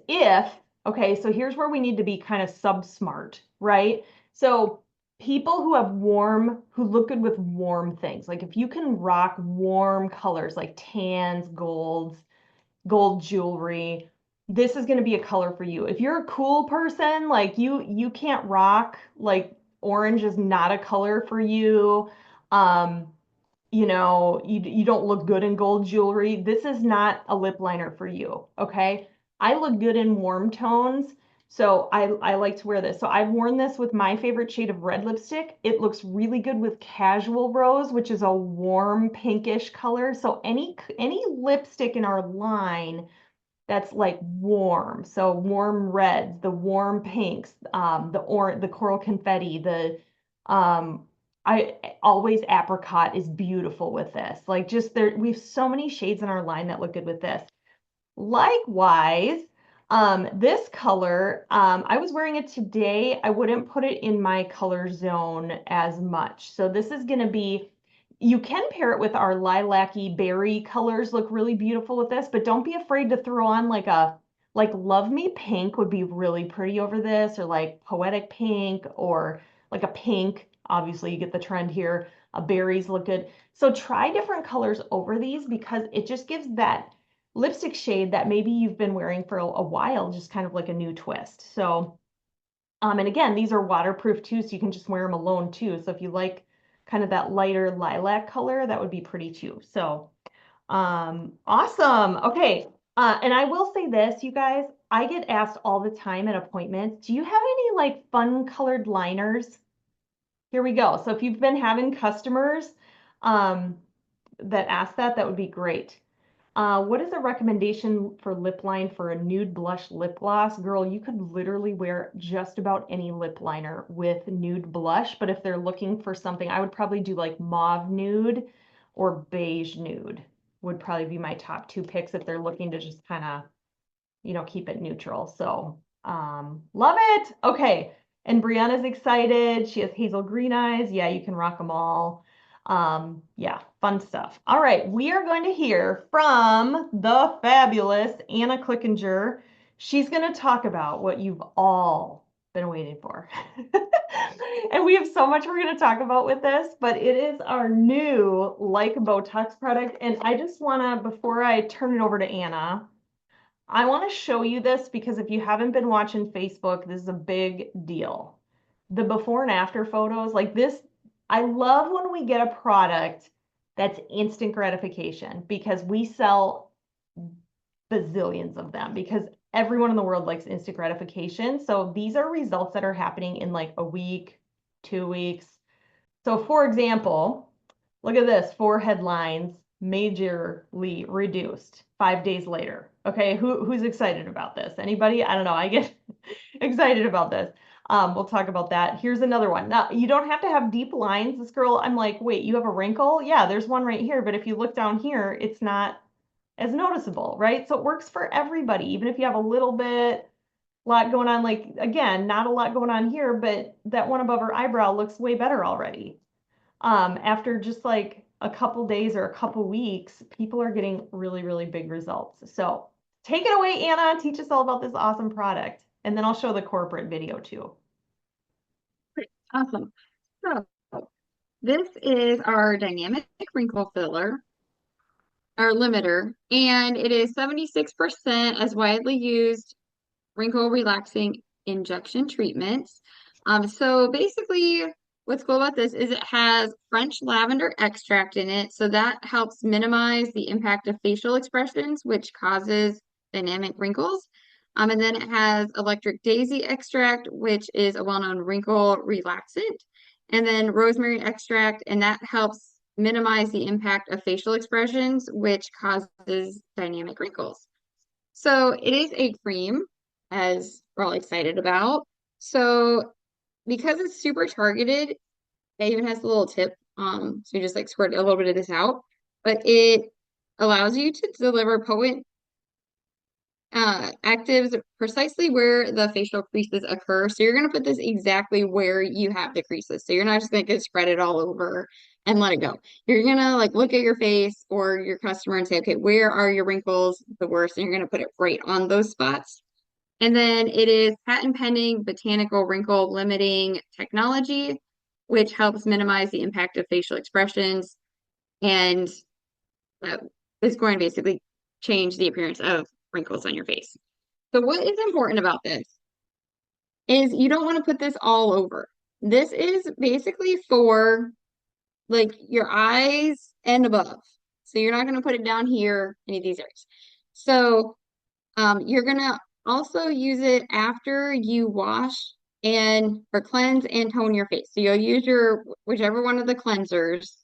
Okay, so here's where we need to be kind of sub-smart, right? So people who look good with warm things, like if you can rock warm colors like tans, golds, gold jewelry, this is going to be a color for you. If you're a cool person, like you can't rock, like orange is not a color for you. You don't look good in gold jewelry. This is not a lip liner for you, okay? I look good in warm tones, so I like to wear this. So I've worn this with my favorite shade of red lipstick. It looks really good with Casual Rose, which is a warm pinkish color. So any lipstick in our line that's like warm. So warm reds, the warm pinks, the coral confetti, I always apricot is beautiful with this. Like just there, we have so many shades in our line that look good with this. Likewise, this color, I was wearing it today. I wouldn't put it in my color zone as much. So this is going to be, you can pair it with our lilac-y berry colors, look really beautiful with this, but don't be afraid to throw on like Love Me Pink would be really pretty over this, or like Poetic Pink, or like a pink. Obviously, you get the trend here. Berries look good. So try different colors over these because it just gives that lipstick shade that maybe you've been wearing for a while, just kind of like a new twist. So, and again, these are waterproof too, so you can just wear them alone too. So if you like kind of that lighter lilac color, that would be pretty too. So, awesome. Okay. And I will say this, you guys, I get asked all the time at appointments, do you have any like fun colored liners? Here we go. So if you've been having customers that ask that would be great. What is a recommendation for lip line for a nude blush lip gloss? Girl, you could literally wear just about any lip liner with nude blush, but if they're looking for something, I would probably do like mauve nude or beige nude would probably be my top two picks if they're looking to just kind of, keep it neutral. So, love it. Okay. And Brianna's excited. She has hazel green eyes. Yeah, you can rock them all. Yeah, fun stuff. All right, we are going to hear from the fabulous Anna Clickinger. She's going to talk about what you've all been waiting for. And we have so much we're going to talk about with this, but it is our new Like Botox product. And I just want to, before I turn it over to Anna, I want to show you this because if you haven't been watching Facebook, this is a big deal. The before and after photos, like this, I love when we get a product that's instant gratification because we sell bazillions of them because everyone in the world likes instant gratification. So these are results that are happening in like a week, 2 weeks. So for example, look at this, forehead lines majorly reduced 5 days later. Okay, who's excited about this? Anybody? I don't know. I get excited about this. We'll talk about that. Here's another one. Now, you don't have to have deep lines. This girl, I'm like, wait, you have a wrinkle? Yeah, there's one right here, but if you look down here, it's not as noticeable, right? So it works for everybody, even if you have a little bit, lot going on, like again, not a lot going on here, but that one above her eyebrow looks way better already. After just like a couple days or a couple weeks, people are getting really, really big results. So take it away, Anna. Teach us all about this awesome product. And then I'll show the corporate video too. Great. Awesome. So this is our dynamic wrinkle filler, our limiter, and it is 76% as widely used wrinkle relaxing injection treatments. So basically, what's cool about this is it has French lavender extract in it, so that helps minimize the impact of facial expressions, which causes dynamic wrinkles. And then it has electric daisy extract, which is a well-known wrinkle relaxant, and then rosemary extract, and that helps minimize the impact of facial expressions, which causes dynamic wrinkles. So it is a cream, as we're all excited about. So because it's super targeted, it even has a little tip. So you just like squirt a little bit of this out, but it allows you to deliver potent actives precisely where the facial creases occur. So you're going to put this exactly where you have the creases. So you're not just going to spread it all over and let it go. You're going to like look at your face or your customer and say, okay, where are your wrinkles the worst? And you're going to put it right on those spots. And then it is patent pending botanical wrinkle limiting technology, which helps minimize the impact of facial expressions and is going to basically change the appearance of wrinkles on your face. So what is important about this is you don't want to put this all over. This is basically for like your eyes and above. So you're not going to put it down here, any of these areas. So you're going to also use it after you wash and or cleanse and tone your face. So you'll use your whichever one of the cleansers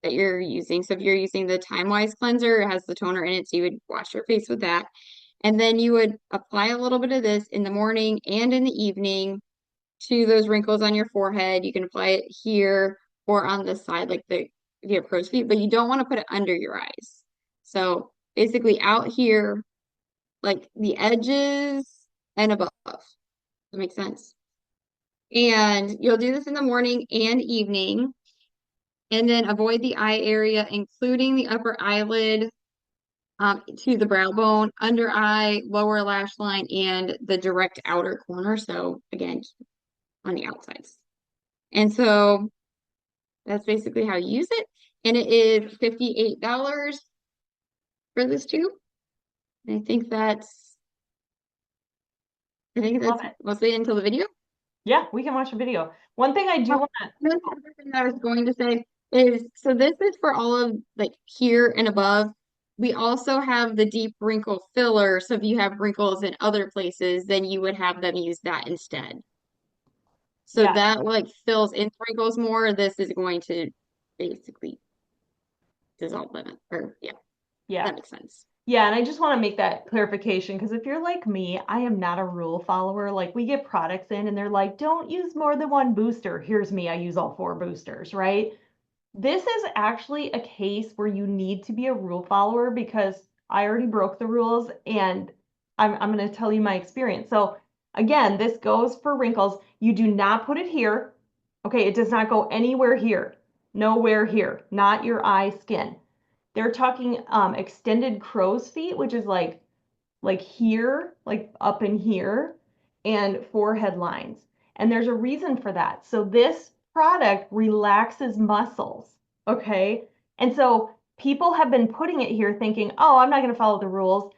that you're using. So if you're using the Time Wise cleanser, it has the toner in it, so you would wash your face with that. And then you would apply a little bit of this in the morning and in the evening to those wrinkles on your forehead. You can apply it here or on the side, like the if you have crow's feet, but you don't want to put it under your eyes. So basically out here, like the edges and above. That makes sense. And you'll do this in the morning and evening. And then avoid the eye area, including the upper eyelid to the brow bone, under eye, lower lash line, and the direct outer corner. So again, on the outsides. And so that's basically how you use it. And it is $58 for this tube. And I think that's mostly it until the video. Yeah, we can watch a video. One thing I do want to The other thing I was going to say is, so this is for all of like here and above. We also have the deep wrinkle filler. So if you have wrinkles in other places, then you would have them use that instead. So Yeah. that like fills in wrinkles more. This is going to basically dissolve them. Or Yeah. that makes sense. Yeah, and I just want to make that clarification because if you're like me, I am not a rule follower. Like we get products in and they're like, don't use more than one booster. Here's me, I use all 4 boosters, right? This is actually a case where you need to be a rule follower because I already broke the rules and I'm going to tell you my experience. So again, this goes for wrinkles. You do not put it here. Okay, it does not go anywhere here. Nowhere here, not your eye skin. They're talking extended crow's feet, which is like here, like up in here. and forehead lines. And there's a reason for that. So this product relaxes muscles, okay? And so people have been putting it here thinking, oh, I'm not going to follow the rules.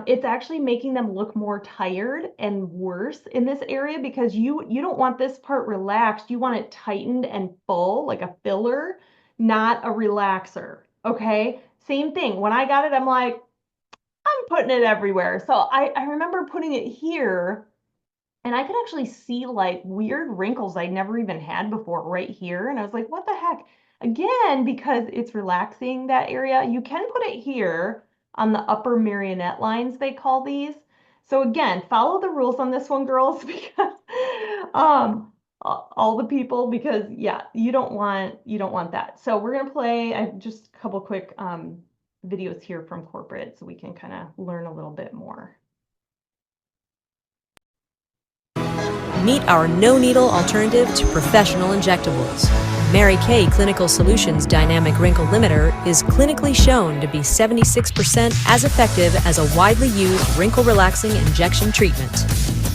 It's actually making them look more tired and worse in this area because you don't want this part relaxed. You want it tightened and full, like a filler, not a relaxer. Okay. Same thing. When I got it, I'm like, I'm putting it everywhere. So I remember putting it here and I could actually see like weird wrinkles I never even had before right here. And I was like, what the heck? Again, because it's relaxing that area, you can put it here on the upper marionette lines, they call these. So again, follow the rules on this one, girls, because all the people, because yeah, you don't want that. So we're gonna play just a couple quick videos here from corporate so we can kind of learn a little bit more. Meet our no-needle alternative to professional injectables. Mary Kay Clinical Solutions Dynamic Wrinkle Limiter is clinically shown to be 76% as effective as a widely used wrinkle-relaxing injection treatment.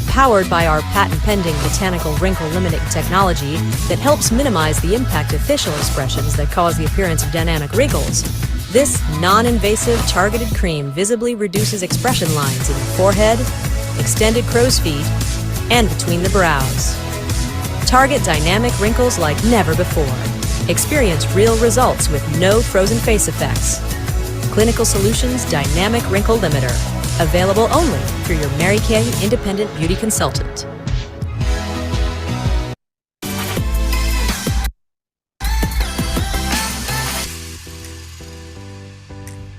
Powered by our patent-pending botanical wrinkle limiting technology that helps minimize the impact of facial expressions that cause the appearance of dynamic wrinkles, this non-invasive targeted cream visibly reduces expression lines in the forehead, extended crow's feet, and between the brows. Target dynamic wrinkles like never before. Experience real results with no frozen face effects. Clinical Solutions Dynamic Wrinkle Limiter. Available only through your Mary Kay Independent Beauty Consultant.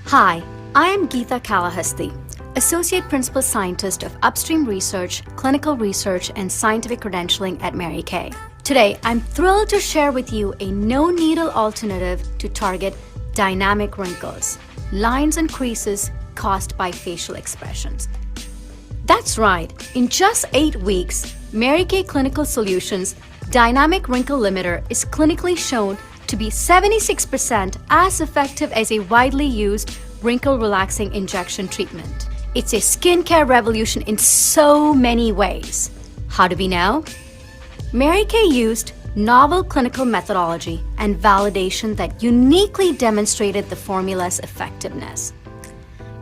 Hi, I am Geetha Kalahasti, Associate Principal Scientist of Upstream Research, Clinical Research, and Scientific Credentialing at Mary Kay. Today, I'm thrilled to share with you a no-needle alternative to target dynamic wrinkles, lines and creases caused by facial expressions. That's right, in just 8 weeks, Mary Kay Clinical Solutions Dynamic Wrinkle Limiter is clinically shown to be 76% as effective as a widely used wrinkle relaxing injection treatment. It's a skincare revolution in so many ways. How do we know? Mary Kay used novel clinical methodology and validation that uniquely demonstrated the formula's effectiveness.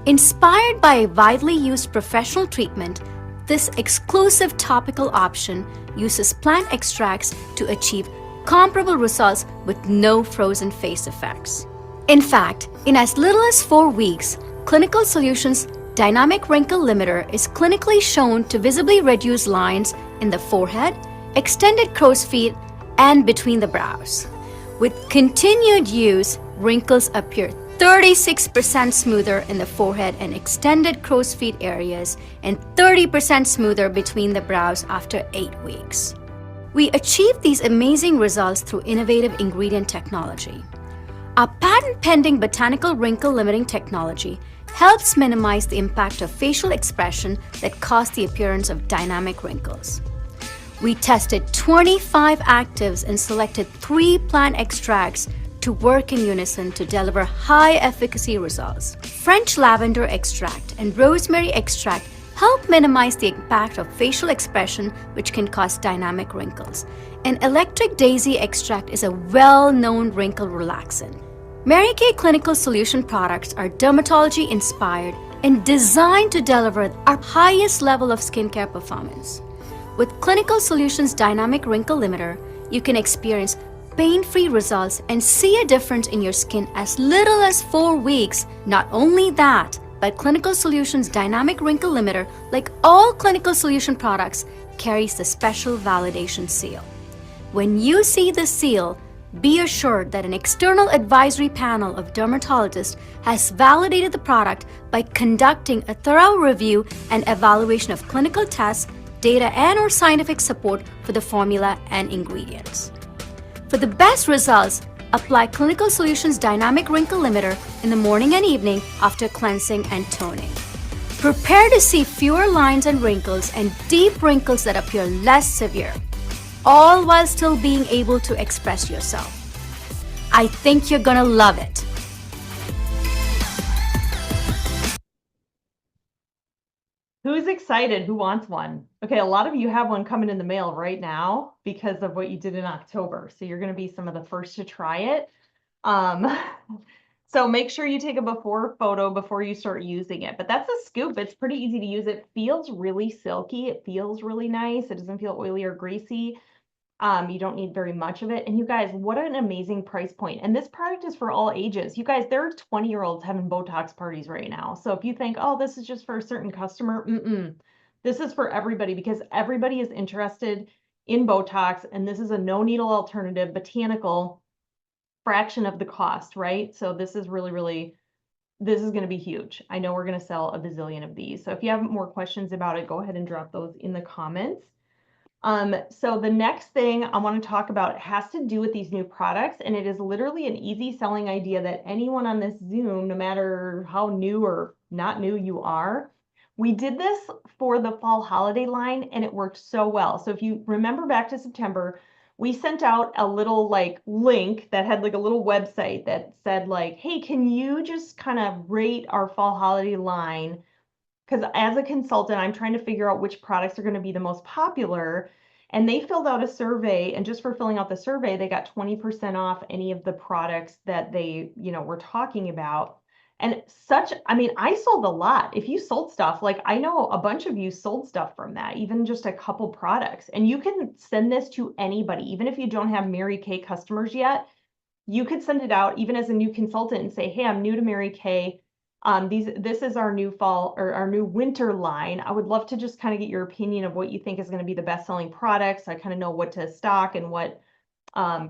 Inspired by a widely used professional treatment, this exclusive topical option uses plant extracts to achieve comparable results with no frozen face effects. In fact, in as little as 4 weeks, Clinical Solutions Dynamic Wrinkle Limiter is clinically shown to visibly reduce lines in the forehead, extended crow's feet, and between the brows. With continued use, wrinkles appear 36% smoother in the forehead and extended crow's feet areas, and 30% smoother between the brows after 8 weeks. We achieved these amazing results through innovative ingredient technology. Our patent-pending botanical wrinkle limiting technology helps minimize the impact of facial expression that cause the appearance of dynamic wrinkles. We tested 25 actives and selected 3 plant extracts to work in unison to deliver high-efficacy results. French lavender extract and rosemary extract help minimize the impact of facial expression, which can cause dynamic wrinkles. And electric daisy extract is a well-known wrinkle relaxant. Mary Kay Clinical Solution products are dermatology-inspired and designed to deliver our highest level of skincare performance. With Clinical Solutions Dynamic Wrinkle Limiter, you can experience pain-free results and see a difference in your skin as little as 4 weeks. Not only that, but Clinical Solutions Dynamic Wrinkle Limiter, like all Clinical Solution products, carries the special validation seal. When you see the seal, be assured that an external advisory panel of dermatologists has validated the product by conducting a thorough review and evaluation of clinical tests, data, and/or scientific support for the formula and ingredients. For the best results, apply Clinical Solutions Dynamic Wrinkle Limiter in the morning and evening after cleansing and toning. Prepare to see fewer lines and wrinkles and deep wrinkles that appear less severe, all while still being able to express yourself. I think you're gonna love it. Who's excited. Who wants one? Okay, a lot of you have one coming in the mail right now because of what you did in October. So you're going to be some of the first to try it. Um, so make sure you take a before photo before you start using it. But that's a scoop. It's pretty easy to use. It feels really silky. It feels really nice. It doesn't feel oily or greasy. You don't need very much of it. And you guys, what an amazing price point. And this product is for all ages. You guys, there are 20-year-olds having Botox parties right now. So if you think, oh, this is just for a certain customer, this is for everybody because everybody is interested in Botox. And this is a no needle alternative, botanical, fraction of the cost, right? So this is really, this is going to be huge. I know we're going to sell a bazillion of these. So if you have more questions about it, go ahead and drop those in the comments. So the next thing I want to talk about has to do with these new products, and it is literally an easy selling idea that anyone on this Zoom, no matter how new or not new you are, we did this for the fall holiday line and it worked so well. So if you remember back to September, we sent out a little like link that had like a little website that said like, hey, can you just kind of rate our fall holiday line? Because as a consultant, I'm trying to figure out which products are going to be the most popular. And they filled out a survey, and just for filling out the survey, they got 20% off any of the products that they, were talking about. And I mean, I sold a lot. If you sold stuff, like I know a bunch of you sold stuff from that, even just a couple products. And you can send this to anybody, even if you don't have Mary Kay customers yet. You could send it out even as a new consultant and say, hey, I'm new to Mary Kay. This is our new fall or our new winter line. I would love to just kind of get your opinion of what you think is going to be the best selling products. I kind of know what to stock and what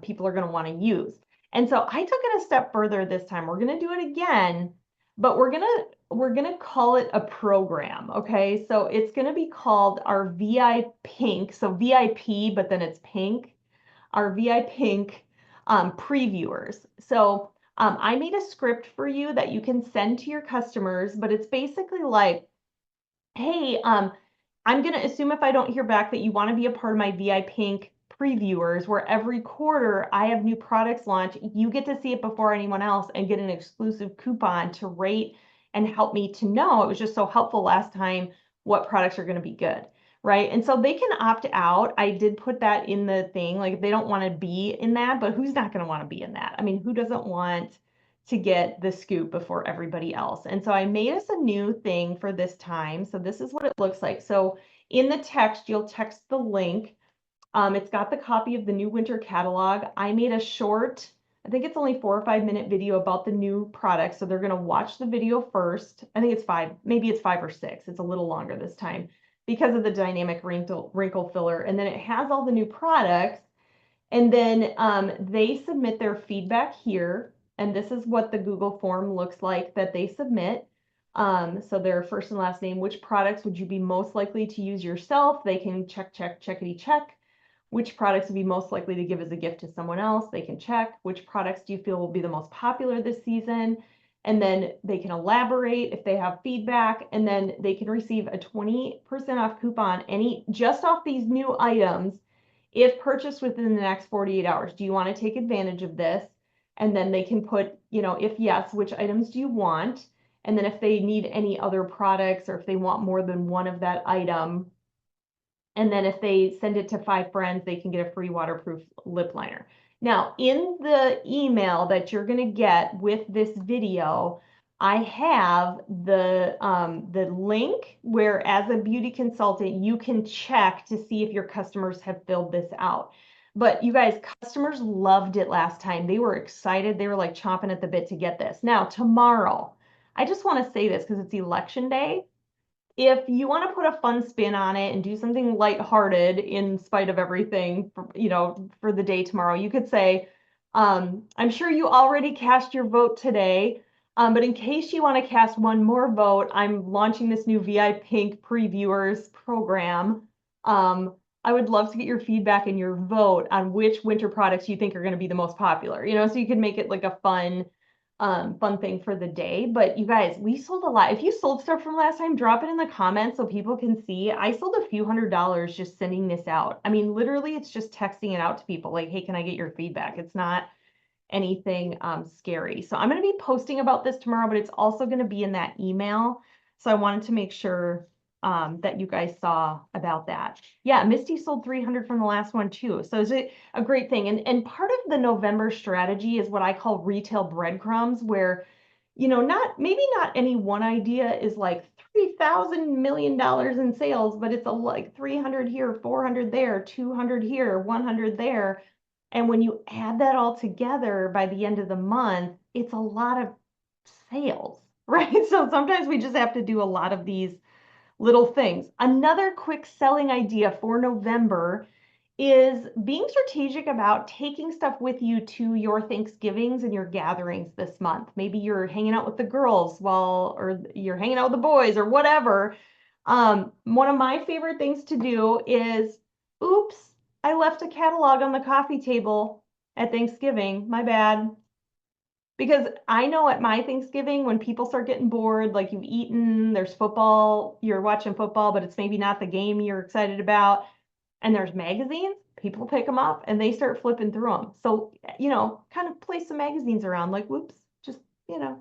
people are going to want to use. And so I took it a step further this time. We're going to do it again, but we're going to call it a program. Okay. So it's going to be called our VI Pink. So VIP, but then it's pink, our VI Pink previewers. So I made a script for you that you can send to your customers, but it's basically like, hey, I'm going to assume if I don't hear back that you want to be a part of my VI Pink previewers, where every quarter I have new products launch. You get to see it before anyone else and get an exclusive coupon to rate and help me to know. It was just so helpful last time what products are going to be good. Right. And so they can opt out. I did put that in the thing, like if they don't want to be in that, but who's not going to want to be in that? I mean, who doesn't want to get the scoop before everybody else? And so I made us a new thing for this time. So this is what it looks like. So in the text, you'll text the link. It's got the copy of the new winter catalog. I made a short, I think it's only 4 or 5 minute video about the new products. So they're going to watch the video first. I think it's 5, maybe it's 5 or 6. It's a little longer this time because of the dynamic wrinkle filler. And then it has all the new products. And then they submit their feedback here. And this is what the Google form looks like that they submit. So their first and last name, which products would you be most likely to use yourself? They can checkity check. Which products would be most likely to give as a gift to someone else? They can check. Which products do you feel will be the most popular this season? And then they can elaborate if they have feedback, and then they can receive a 20% off coupon just off these new items if purchased within the next 48 hours. Do you want to take advantage of this? And then they can put, if yes, which items do you want? And then if they need any other products or if they want more than one of that item, and then if they send it to 5 friends, they can get a free waterproof lip liner. Now, in the email that you're going to get with this video, I have the link where, as a beauty consultant, you can check to see if your customers have filled this out. But you guys, customers loved it last time. They were excited. They were like chomping at the bit to get this. Now, tomorrow, I just want to say this because it's election day. If you want to put a fun spin on it and do something lighthearted in spite of everything, for the day tomorrow, you could say, I'm sure you already cast your vote today, but in case you want to cast one more vote, I'm launching this new VI Pink previewers program. I would love to get your feedback and your vote on which winter products you think are going to be the most popular, so you can make it like a fun thing for the day. But you guys, we sold a lot. If you sold stuff from last time, drop it in the comments so people can see. I sold a few $100s just sending this out. I mean, literally, it's just texting it out to people like, hey, can I get your feedback? It's not anything scary. So I'm going to be posting about this tomorrow, but it's also going to be in that email. So I wanted to make sure that you guys saw about that. Yeah, Misty sold 300 from the last one too. So it's a great thing. And part of the November strategy is what I call retail breadcrumbs, where, maybe not any one idea is like $3,000 million in sales, but it's like 300 here, 400 there, 200 here, 100 there. And when you add that all together by the end of the month, it's a lot of sales, right? So sometimes we just have to do a lot of these little things. Another quick selling idea for November is being strategic about taking stuff with you to your Thanksgivings and your gatherings this month. Maybe you're hanging out with the girls or you're hanging out with the boys or whatever. One of my favorite things to do is, oops, I left a catalog on the coffee table at Thanksgiving. My bad. Because I know at my Thanksgiving, when people start getting bored, like you've eaten, there's football, you're watching football, but it's maybe not the game you're excited about, and there's magazines, people pick them up and they start flipping through them. So, kind of place some magazines around, like, whoops, just,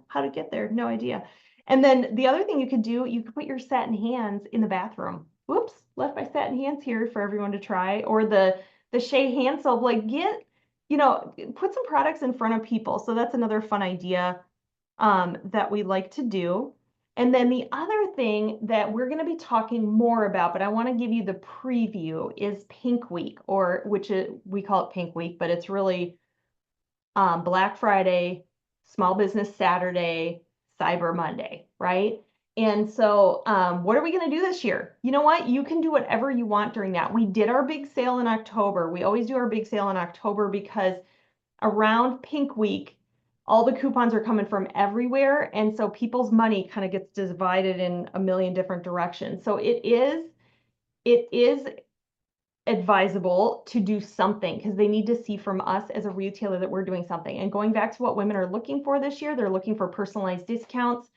how to get there, no idea. And then the other thing you could do, you could put your satin hands in the bathroom. Whoops, left my satin hands here for everyone to try. Or the Shea hand soap, like put some products in front of people. So that's another fun idea that we like to do. And then the other thing that we're going to be talking more about, but I want to give you the preview, is Pink Week, we call it Pink Week, but it's really Black Friday, Small Business Saturday, Cyber Monday, right? And so what are we going to do this year? You know what? You can do whatever you want during that. We did our big sale in October. We always do our big sale in October because around Pink Week, all the coupons are coming from everywhere. And so people's money kind of gets divided in a million different directions. So it is advisable to do something because they need to see from us as a retailer that we're doing something. And going back to what women are looking for this year, they're looking for personalized discounts.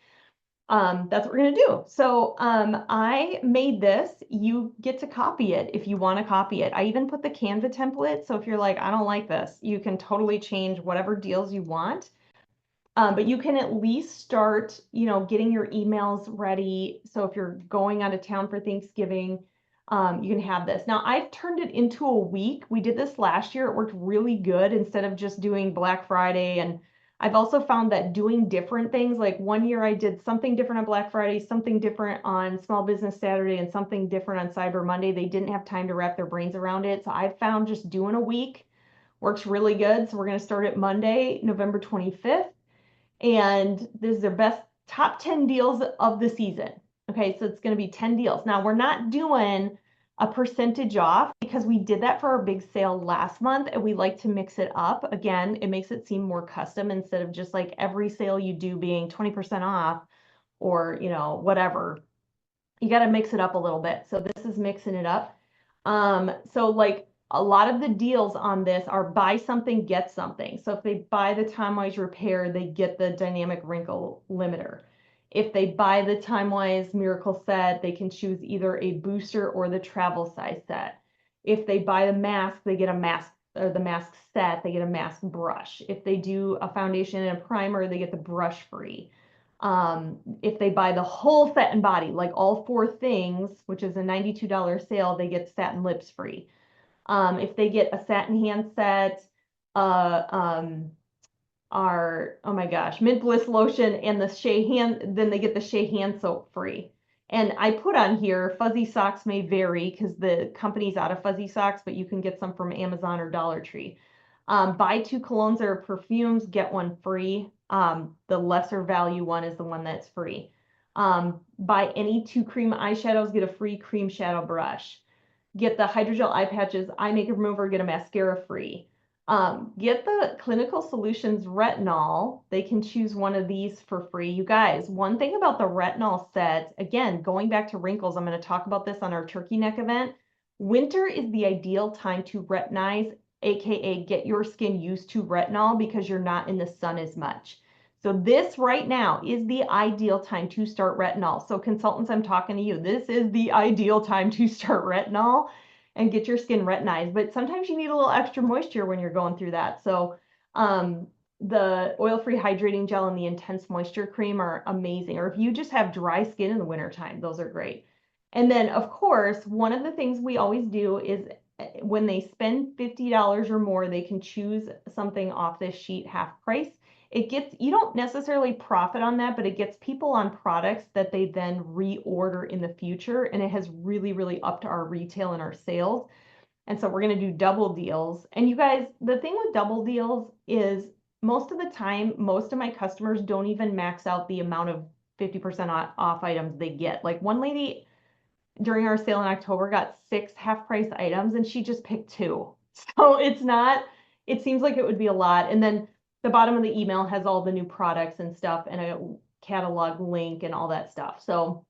That's what we're going to do. So I made this. You get to copy it if you want to copy it. I even put the Canva template. So if you're like, I don't like this, you can totally change whatever deals you want. But you can at least start, getting your emails ready. So if you're going out of town for Thanksgiving, you can have this. Now I've turned it into a week. We did this last year. It worked really good instead of just doing Black Friday. And I've also found that doing different things, like one year I did something different on Black Friday, something different on Small Business Saturday, and something different on Cyber Monday. They didn't have time to wrap their brains around it. So I've found just doing a week works really good. So we're going to start it Monday, November 25th. And this is their best top 10 deals of the season. Okay, so it's going to be 10 deals. Now, we're not doing a percentage off because we did that for our big sale last month and we like to mix it up. Again, it makes it seem more custom instead of just like every sale you do being 20% off or, whatever. You got to mix it up a little bit. So this is mixing it up. So like a lot of the deals on this are buy something, get something. So if they buy the Time Wise Repair, they get the Dynamic Wrinkle Limiter. If they buy the Time Wise Miracle Set, they can choose either a booster or the travel size set. If they buy the mask, they get a mask, or the mask set, they get a mask brush. If they do a foundation and a primer, they get the brush free. If they buy the whole set and body, like all four things, which is a $92 sale, they get satin lips free. If they get a satin handset, oh my gosh, mint bliss lotion and the Shea hand, then they get the Shea hand soap free. And I put on here, fuzzy socks may vary because the company's out of fuzzy socks, but you can get some from Amazon or Dollar Tree. Buy two colognes or perfumes, get one free. The lesser value one is the one that's free. Buy any two cream eyeshadows, get a free cream shadow brush. Get the hydrogel eye patches, eye makeup remover, get a mascara free. Get the Clinical Solutions retinol. They can choose one of these for free. You guys, one thing about the retinol set, again, going back to wrinkles, I'm going to talk about this on our turkey neck event. Winter is the ideal time to retinize, aka get your skin used to retinol because you're not in the sun as much. So this right now is the ideal time to start retinol. So consultants, I'm talking to you. This is the ideal time to start retinol and get your skin retinized. But sometimes you need a little extra moisture when you're going through that. So the oil-free hydrating gel and the intense moisture cream are amazing. Or if you just have dry skin in the wintertime, those are great. And then, of course, one of the things we always do is when they spend $50 or more, they can choose something off this sheet half price. It gets, you don't necessarily profit on that, but it gets people on products that they then reorder in the future. And it has really, really upped our retail and our sales. And so we're going to do double deals. And you guys, the thing with double deals is most of the time, most of my customers don't even max out the amount of 50% off items they get. Like one lady during our sale in October got 6 half price items and she just picked 2. So it's not, it seems like it would be a lot. And then the bottom of the email has all the new products and stuff and a catalog link and all that stuff. So,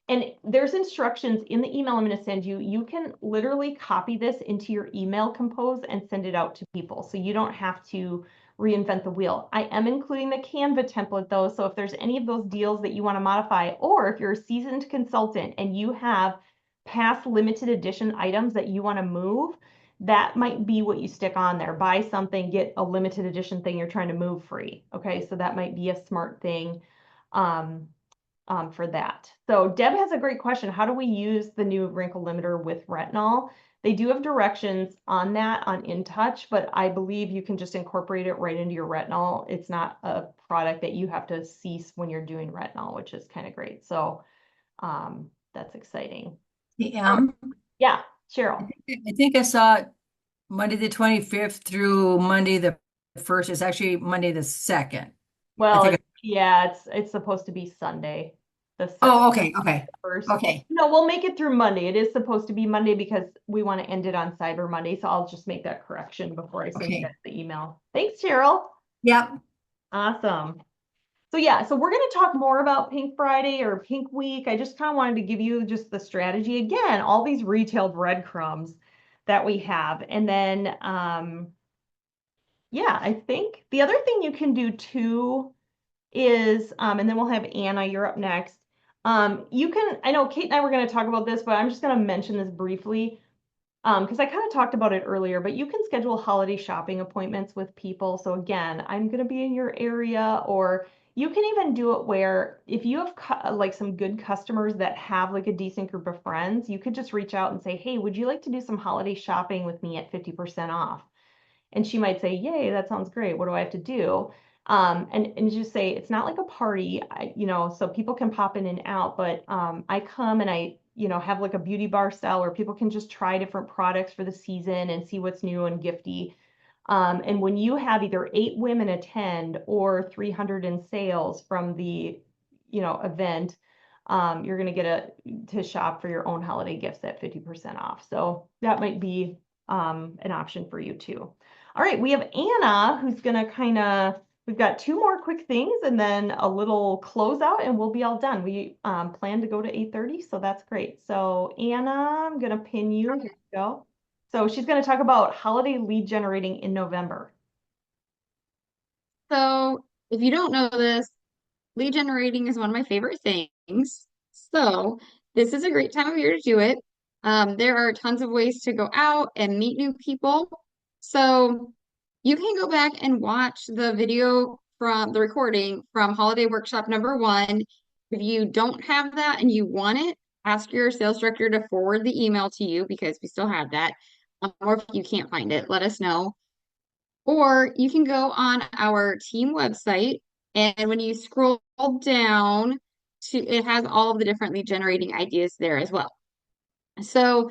and there's instructions in the email I'm going to send you. You can literally copy this into your email compose and send it out to people. So you don't have to reinvent the wheel. I am including the Canva template though. So if there's any of those deals that you want to modify, or if you're a seasoned consultant and you have past limited edition items that you want to move, that might be what you stick on there. Buy something, get a limited edition thing you're trying to move free. Okay, so that might be a smart thing. For that. So Deb has a great question. How do we use the new wrinkle limiter with retinol? They do have directions on that on InTouch, but I believe you can just incorporate it right into your retinol. It's not a product that you have to cease when you're doing retinol, which is kind of great. So that's exciting. Yeah, Yeah, Cheryl. I think I saw it Monday the 25th through Monday the 1st. It's actually Monday the 2nd. Well, yeah, it's supposed to be Sunday. The Oh, okay. first. Okay. No, we'll make it through Monday. It is supposed to be Monday because we want to end it on Cyber Monday. So I'll just make that correction before I send you guys the email. Thanks, Cheryl. Yep. Awesome. So yeah, so we're going to talk more about Pink Friday or Pink Week. I just kind of wanted to give you just the strategy. Again, all these retail breadcrumbs that we have. And then, yeah, I think the other thing you can do too is, and then we'll have Anna, you're up next. You can, I know Kate and I were going to talk about this, but I'm just going to mention this briefly because I kind of talked about it earlier, but you can schedule holiday shopping appointments with people. So again, I'm going to be in your area, or you can even do it where if you have like some good customers that have like a decent group of friends, you could just reach out and say, hey, would you like to do some holiday shopping with me at 50% off? And she might say, yay, that sounds great. What do I have to do? And just say, it's not like a party, so people can pop in and out, but I come and I, have like a beauty bar style where people can just try different products for the season and see what's new and gifty. And when you have either 8 women attend or 300 in sales from the, event, you're going to get to shop for your own holiday gifts at 50% off. So that might be an option for you too. All right, we have Anna who's going to we've got 2 more quick things and then a little closeout and we'll be all done. We plan to go to 8:30, so that's great. So Anna, I'm going to pin you. Here you go. So she's going to talk about holiday lead generating in November. So if you don't know this, lead generating is one of my favorite things. So this is a great time of year to do it. There are tons of ways to go out and meet new people. So you can go back and watch the video from the recording from Holiday Workshop #1. If you don't have that and you want it, ask your sales director to forward the email to you because we still have that. Or if you can't find it, let us know. Or you can go on our team website, and when you scroll down to it has all of the different lead generating ideas there as well. So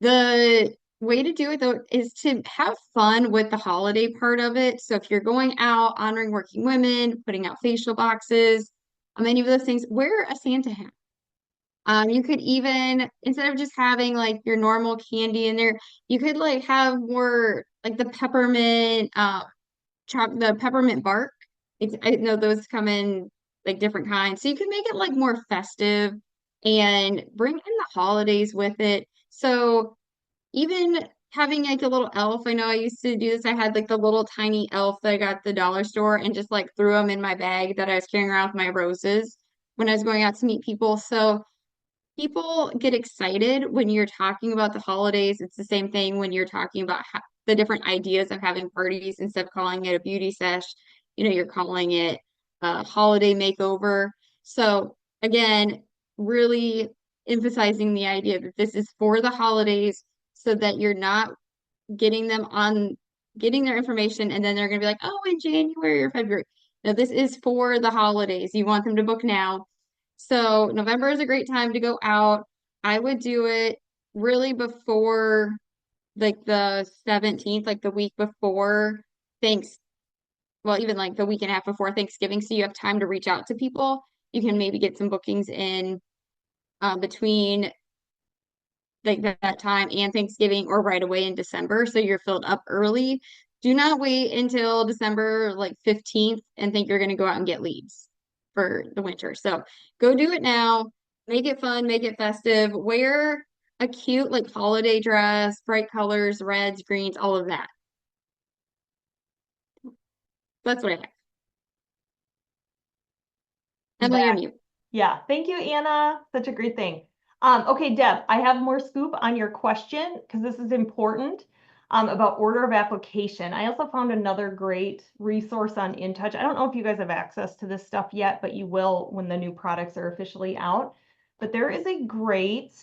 the way to do it though is to have fun with the holiday part of it. So if you're going out honoring working women, putting out facial boxes, any of those things, wear a Santa hat. You could even, instead of just having like your normal candy in there, you could like have more like the peppermint, the peppermint bark. I know those come in like different kinds. So you can make it like more festive and bring in the holidays with it. So even having like a little elf, I know I used to do this. I had like the little tiny elf that I got at the dollar store and just like threw them in my bag that I was carrying around with my roses when I was going out to meet people. So people get excited when you're talking about the holidays. It's the same thing when you're talking about the different ideas of having parties. Instead of calling it a beauty sesh, you're calling it a holiday makeover. So again, really, emphasizing the idea that this is for the holidays so that you're not getting their information and then they're going to be like, oh, in January or February. No, this is for the holidays. You want them to book now. So November is a great time to go out. I would do it really before like the 17th, like the week before thanks, well, even like the week and a half before Thanksgiving. So you have time to reach out to people. You can maybe get some bookings in between like that time and Thanksgiving or right away in December. So you're filled up early. Do not wait until December like 15th and think you're going to go out and get leads for the winter. So go do it now. Make it fun, make it festive. Wear a cute like holiday dress, bright colors, reds, greens, all of that. That's what I have. Emily, you're That, mute. yeah. Thank you, Anna. Such a great thing. Okay, Deb, I have more scoop on your question because this is important about order of application. I also found another great resource on InTouch. I don't know if you guys have access to this stuff yet, but you will when the new products are officially out. But there is a great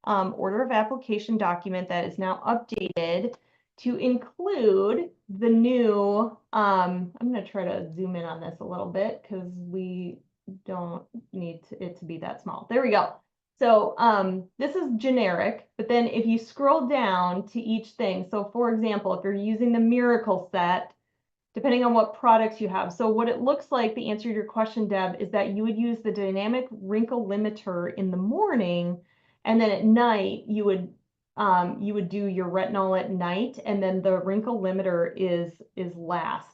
order of application document that is now updated to include the new, I'm going to try to zoom in on this a little bit because we don't need it to be that small. There we go. So this is generic, but then if you scroll down to each thing, so for example, if you're using the Miracle set, depending on what products you have. So what it looks like, the answer to your question, Deb, is that you would use the dynamic wrinkle limiter in the morning, and then at night you would do your retinol at night, and then the wrinkle limiter is last.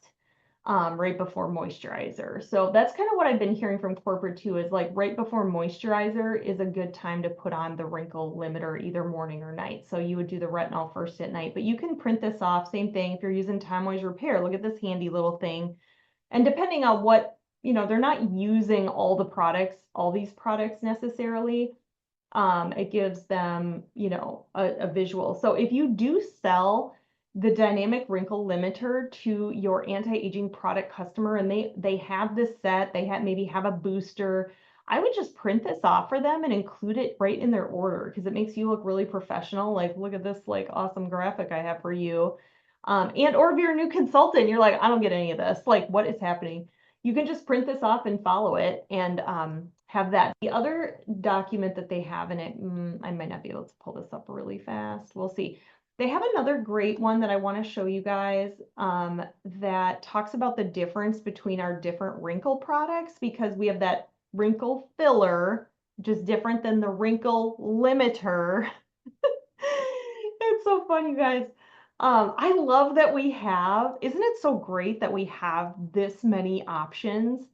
Right before moisturizer. So that's kind of what I've been hearing from corporate too, is like right before moisturizer is a good time to put on the wrinkle limiter either morning or night. So you would do the retinol first at night, but you can print this off. Same thing if you're using Time Wise Repair. Look at this handy little thing. And depending on what, they're not using all these products necessarily. It gives them, a visual. So if you do sell the dynamic wrinkle limiter to your anti-aging product customer and they have this set, maybe have a booster, I would just print this off for them and include it right in their order because it makes you look really professional. Like, look at this like awesome graphic I have for you. And or if you're a new consultant, you're like, I don't get any of this. Like, what is happening? You can just print this off and follow it and have that. The other document that they have in it, I might not be able to pull this up really fast. We'll see. They have another great one that I want to show you guys that talks about the difference between our different wrinkle products because we have that wrinkle filler, which is different than the wrinkle limiter. It's so fun, you guys. I love that isn't it so great that we have this many options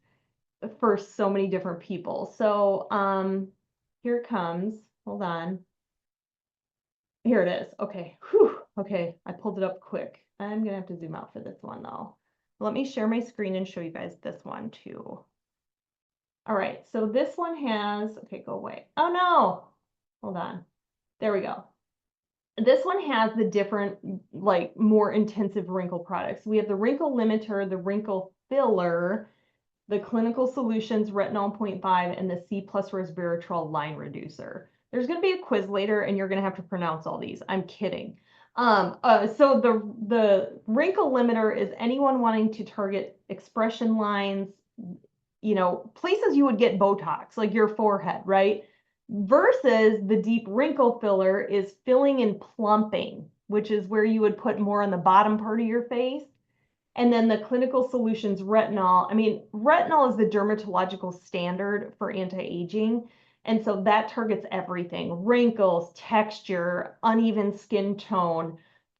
for so many different people? So here it comes. Hold on. Here it is. Okay. Whew. Okay. I pulled it up quick. I'm going to have to zoom out for this one though. Let me share my screen and show you guys this one too. All right. So this one has, okay, go away. Oh no. Hold on. There we go. This one has the different, like more intensive wrinkle products. We have the wrinkle limiter, the wrinkle filler, the Clinical Solutions Retinol 0.5, and the C plus resveratrol line reducer. There's going to be a quiz later and you're going to have to pronounce all these. I'm kidding. So the wrinkle limiter is anyone wanting to target expression lines, places you would get Botox, like your forehead, right? Versus the deep wrinkle filler is filling and plumping, which is where you would put more on the bottom part of your face. And then the Clinical Solutions retinol. Retinol is the dermatological standard for anti-aging. And so that targets everything: wrinkles, texture, uneven skin tone,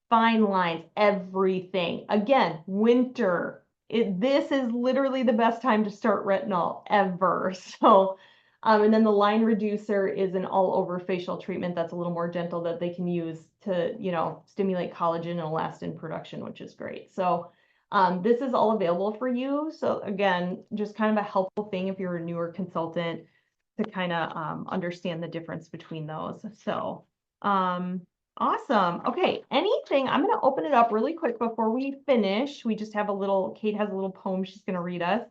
fine lines, everything. Again, winter. This is literally the best time to start retinol ever. So, and then the line reducer is an all-over facial treatment that's a little more gentle that they can use to, stimulate collagen and elastin production, which is great. So, this is all available for you. So again, just kind of a helpful thing if you're a newer consultant to kind of understand the difference between those. So awesome. Okay, anything, I'm going to open it up really quick before we finish. We just have Kate has a little poem she's going to read us.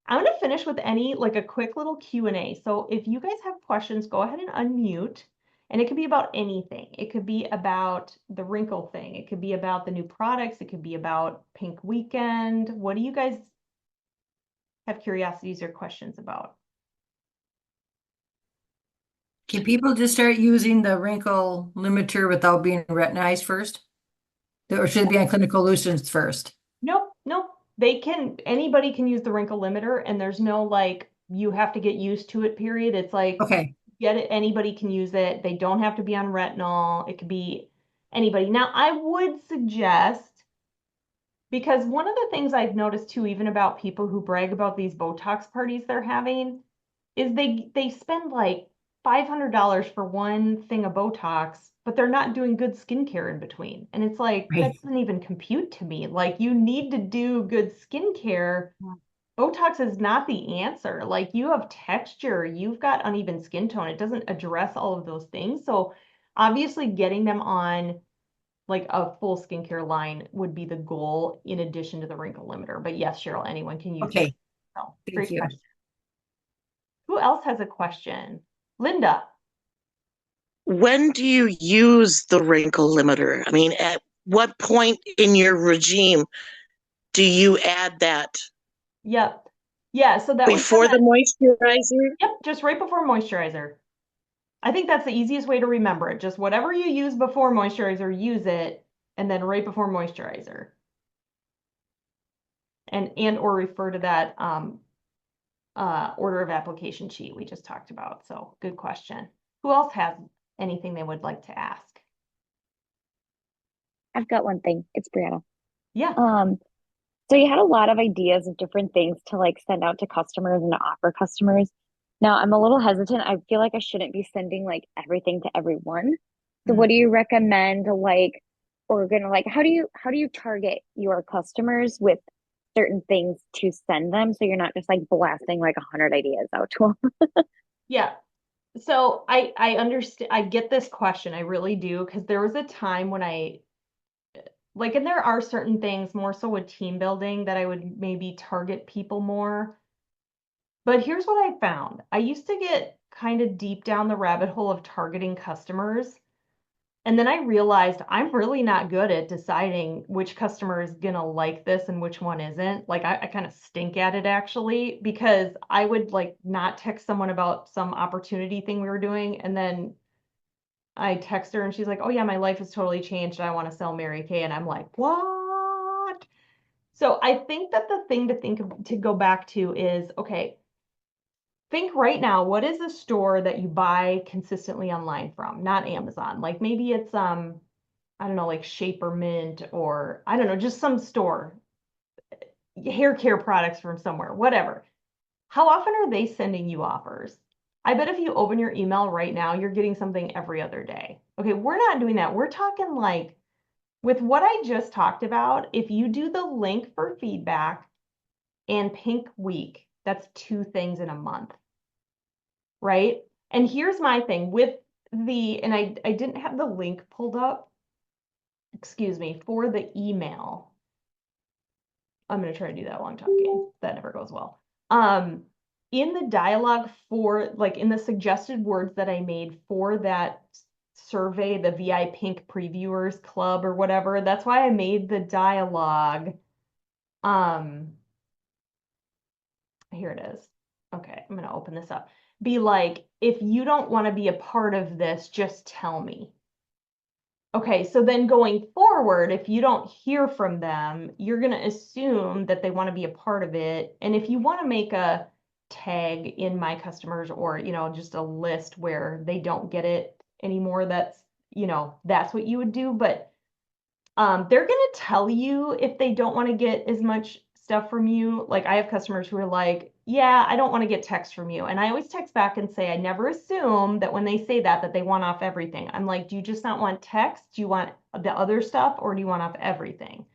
I'm going to finish with like a quick little Q&A. So if you guys have questions, go ahead and unmute. And it could be about anything. It could be about the Wrinkle thing. It could be about the new products. It could be about Pink Weekend. What do you guys have curiosities or questions about? Can people just start using the wrinkle limiter without being retinized first? Or should it be on clinical solutions first? Nope, nope. Anybody can use the Wrinkle limiter, and there's no like, you have to get used to it, period. It's like, Okay. get it, anybody can use it. They don't have to be on retinol. It could be anybody. Now, I would suggest, because one of the things I've noticed too, even about people who brag about these Botox parties they're having, is they spend like $500 for one thing of Botox, but they're not doing good skincare in between. And it's like, that Right. doesn't even compute to me. Like, you need to do good skincare. Botox is not the answer. Like, you have texture, you've got uneven skin tone. It doesn't address all of those things. So obviously getting them on like a full skincare line would be the goal in addition to the wrinkle limiter. But yes, Cheryl, anyone can use it. Okay. So, Thank great you. question. Who else has a question? Linda. When do you use the wrinkle limiter? I mean, at what point in your regime do you add that? Yep. Yeah, so that was Before the moisturizer? Yep, just right before moisturizer. I think that's the easiest way to remember it. Just whatever you use before moisturizer, use it, and then right before moisturizer. And or refer to that order of application sheet we just talked about. So good question. Who else has anything they would like to ask? I've got one thing. It's Brianna. Yeah. So you had a lot of ideas of different things to like send out to customers and to offer customers. Now I'm a little hesitant. I feel like I shouldn't be sending like everything to everyone. So what do you recommend like or gonna like how do you target your customers with certain things to send them so you're not just like blasting like 100 ideas out to them? Yeah. So I understand, I get this question. I really do, because there was a time when I like, and there are certain things more so with team building that I would maybe target people more. But here's what I found. I used to get kind of deep down the rabbit hole of targeting customers. And then I realized I'm really not good at deciding which customer is gonna like this and which one isn't. Like, I kind of stink at it actually, because I would like not text someone about some opportunity thing we were doing, and then I text her and she's like, "Oh yeah, my life has totally changed. I want to sell Mary Kay." And I'm like, "What?" So I think that the thing to think of, to go back to is, okay, think right now, what is a store that you buy consistently online from? Not Amazon. Like maybe it's I don't know, like Shaper Mint, or I don't know, just some store, hair care products from somewhere, whatever. How often are they sending you offers? I bet if you open your email right now, you're getting something every other day. Okay, we're not doing that. We're talking like, with what I just talked about, if you do the link for feedback and Pink Week, that's 2 things in a month, right? And here's my thing with and I didn't have the link pulled up, excuse me, for the email. I'm going to try to do that while I'm talking. That never goes well. In the dialogue for, like, in the suggested words that I made for that survey, the VI Pink Previewers Club or whatever, that's why I made the dialogue. Here it is. Okay, I'm going to open this up. Be like, if you don't want to be a part of this, just tell me. Okay, so then going forward, if you don't hear from them, you're going to assume that they want to be a part of it. And if you want to make a tag in My Customers, or, you know, just a list where they don't get it anymore, that's, you know, that's what you would do. But they're going to tell you if they don't want to get as much stuff from you. Like, I have customers who are like, yeah, I don't want to get text from you. And I always text back and say, I never assume that when they say that they want off everything. I'm like, do you just not want text? Do you want the other stuff, or do you want off everything?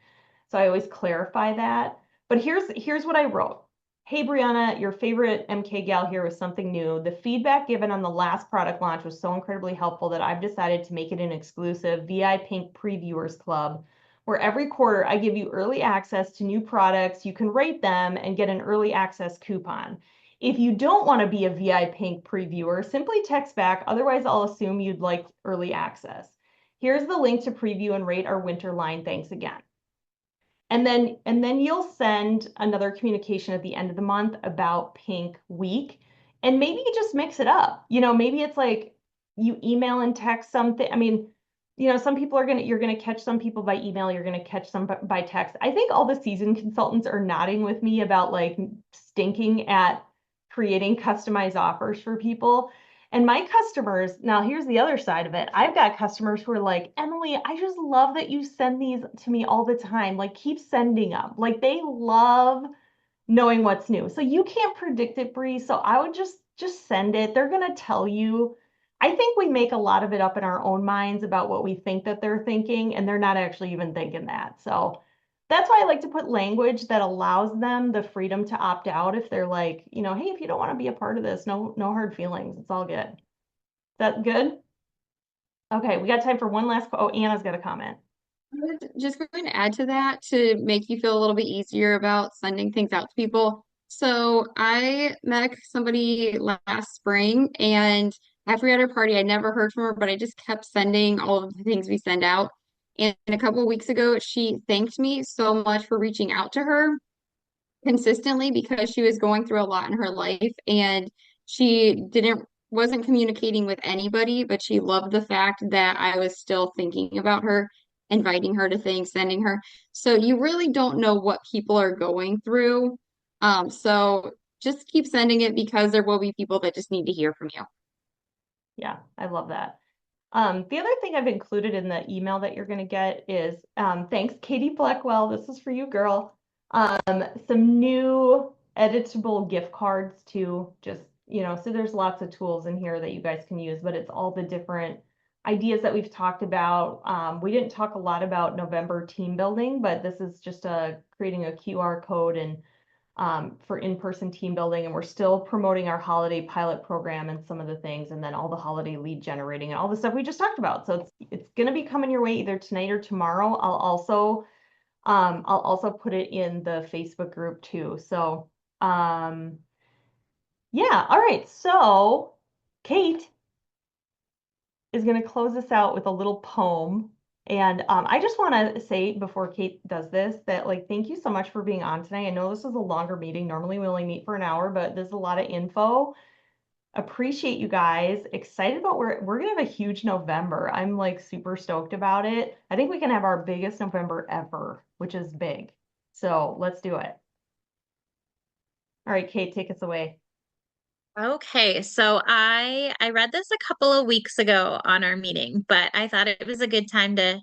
So I always clarify that. But here's what I wrote. Hey, Brianna, your favorite MK gal here with something new. The feedback given on the last product launch was so incredibly helpful that I've decided to make it an exclusive VI Pink Previewers Club where every quarter I give you early access to new products. You can rate them and get an early access coupon. If you don't want to be a VI Pink previewer, simply text back. Otherwise, I'll assume you'd like early access. Here's the link to preview and rate our winter line. Thanks again. And then you'll send another communication at the end of the month about Pink Week. And maybe you just mix it up. Maybe it's like you email and text something. I mean, some people you're gonna catch some people by email, you're gonna catch some by text. I think all the season consultants are nodding with me about like stinking at creating customized offers for people. And my customers, now here's the other side of it. I've got customers who are like, Emily, I just love that you send these to me all the time. Like, keep sending them. Like, they love knowing what's new. So you can't predict it, Bree. So I would just send it. They're gonna tell you. I think we make a lot of it up in our own minds about what we think that they're thinking, and they're not actually even thinking that. So that's why I like to put language that allows them the freedom to opt out if they're like, hey, if you don't want to be a part of this, no hard feelings. It's all good. Is that good? Okay, we got time for one last. Oh, Anna's got a comment. Just going to add to that to make you feel a little bit easier about sending things out to people. So I met somebody last spring and after we had our party, I never heard from her, but I just kept sending all of the things we send out. And a couple of weeks ago, she thanked me so much for reaching out to her consistently because she was going through a lot in her life and she wasn't communicating with anybody, but she loved the fact that I was still thinking about her, inviting her to things, sending her. So you really don't know what people are going through. So just keep sending it because there will be people that just need to hear from you. Yeah, I love that. The other thing I've included in the email that you're going to get is, thanks, Katie Blackwell. This is for you, girl. Some new editable gift cards too. Just, so there's lots of tools in here that you guys can use, but it's all the different ideas that we've talked about. We didn't talk a lot about November team building, but this is just creating a QR code and for in-person team building, and we're still promoting our holiday pilot program and some of the things, and then all the holiday lead generating and all the stuff we just talked about. So it's going to be coming your way either tonight or tomorrow. I'll also put it in the Facebook group too. So yeah, all right. So Kate is going to close us out with a little poem. And I just want to say before Kate does this that thank you so much for being on tonight. I know this was a longer meeting. Normally we only meet for an hour, but there's a lot of info. Appreciate you guys. Excited about we're gonna have a huge November. I'm super stoked about it. I think we can have our biggest November ever, which is big. So let's do it. All right, Kate, take us away. Okay, so I read this a couple of weeks ago on our meeting, but I thought it was a good time to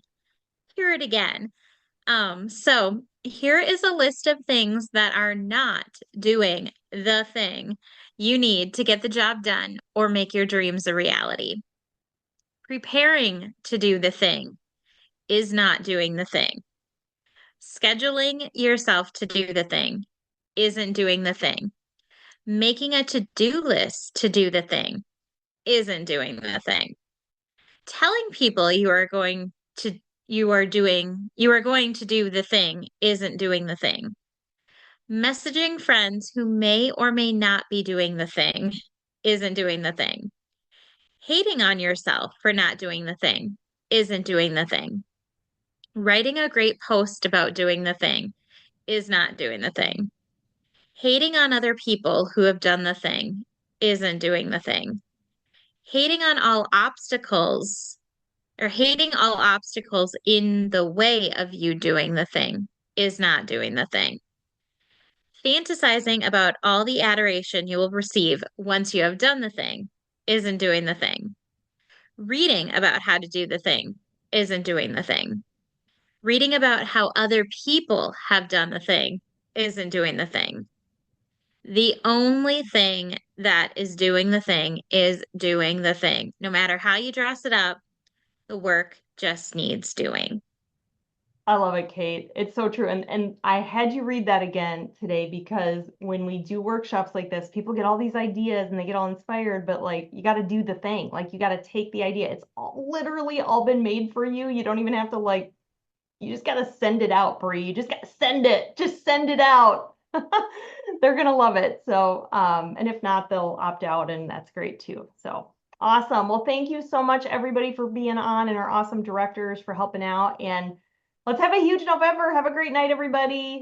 hear it again. So here is a list of things that are not doing the thing you need to get the job done or make your dreams a reality. Preparing to do the thing is not doing the thing. Scheduling yourself to do the thing isn't doing the thing. Making a to-do list to do the thing isn't doing the thing. Telling people you are going to do the thing isn't doing the thing. Messaging friends who may or may not be doing the thing isn't doing the thing. Hating on yourself for not doing the thing isn't doing the thing. Writing a great post about doing the thing is not doing the thing. Hating on other people who have done the thing isn't doing the thing. Hating on all obstacles hating all obstacles in the way of you doing the thing is not doing the thing. Fantasizing about all the adoration you will receive once you have done the thing isn't doing the thing. Reading about how to do the thing isn't doing the thing. Reading about how other people have done the thing isn't doing the thing. The only thing that is doing the thing is doing the thing. No matter how you dress it up, the work just needs doing. I love it, Kate. It's so true. And I had you read that again today because when we do workshops like this, people get all these ideas and they get all inspired, but you got to do the thing. You got to take the idea. It's literally all been made for you. You don't even have to You just got to send it out, Bree. You just got to send it. Just send it out. They're going to love it. So, and if not, they'll opt out, and that's great too. So awesome. Well, thank you so much, everybody, for being on, and our awesome directors for helping out. And let's have a huge November. Have a great night, everybody.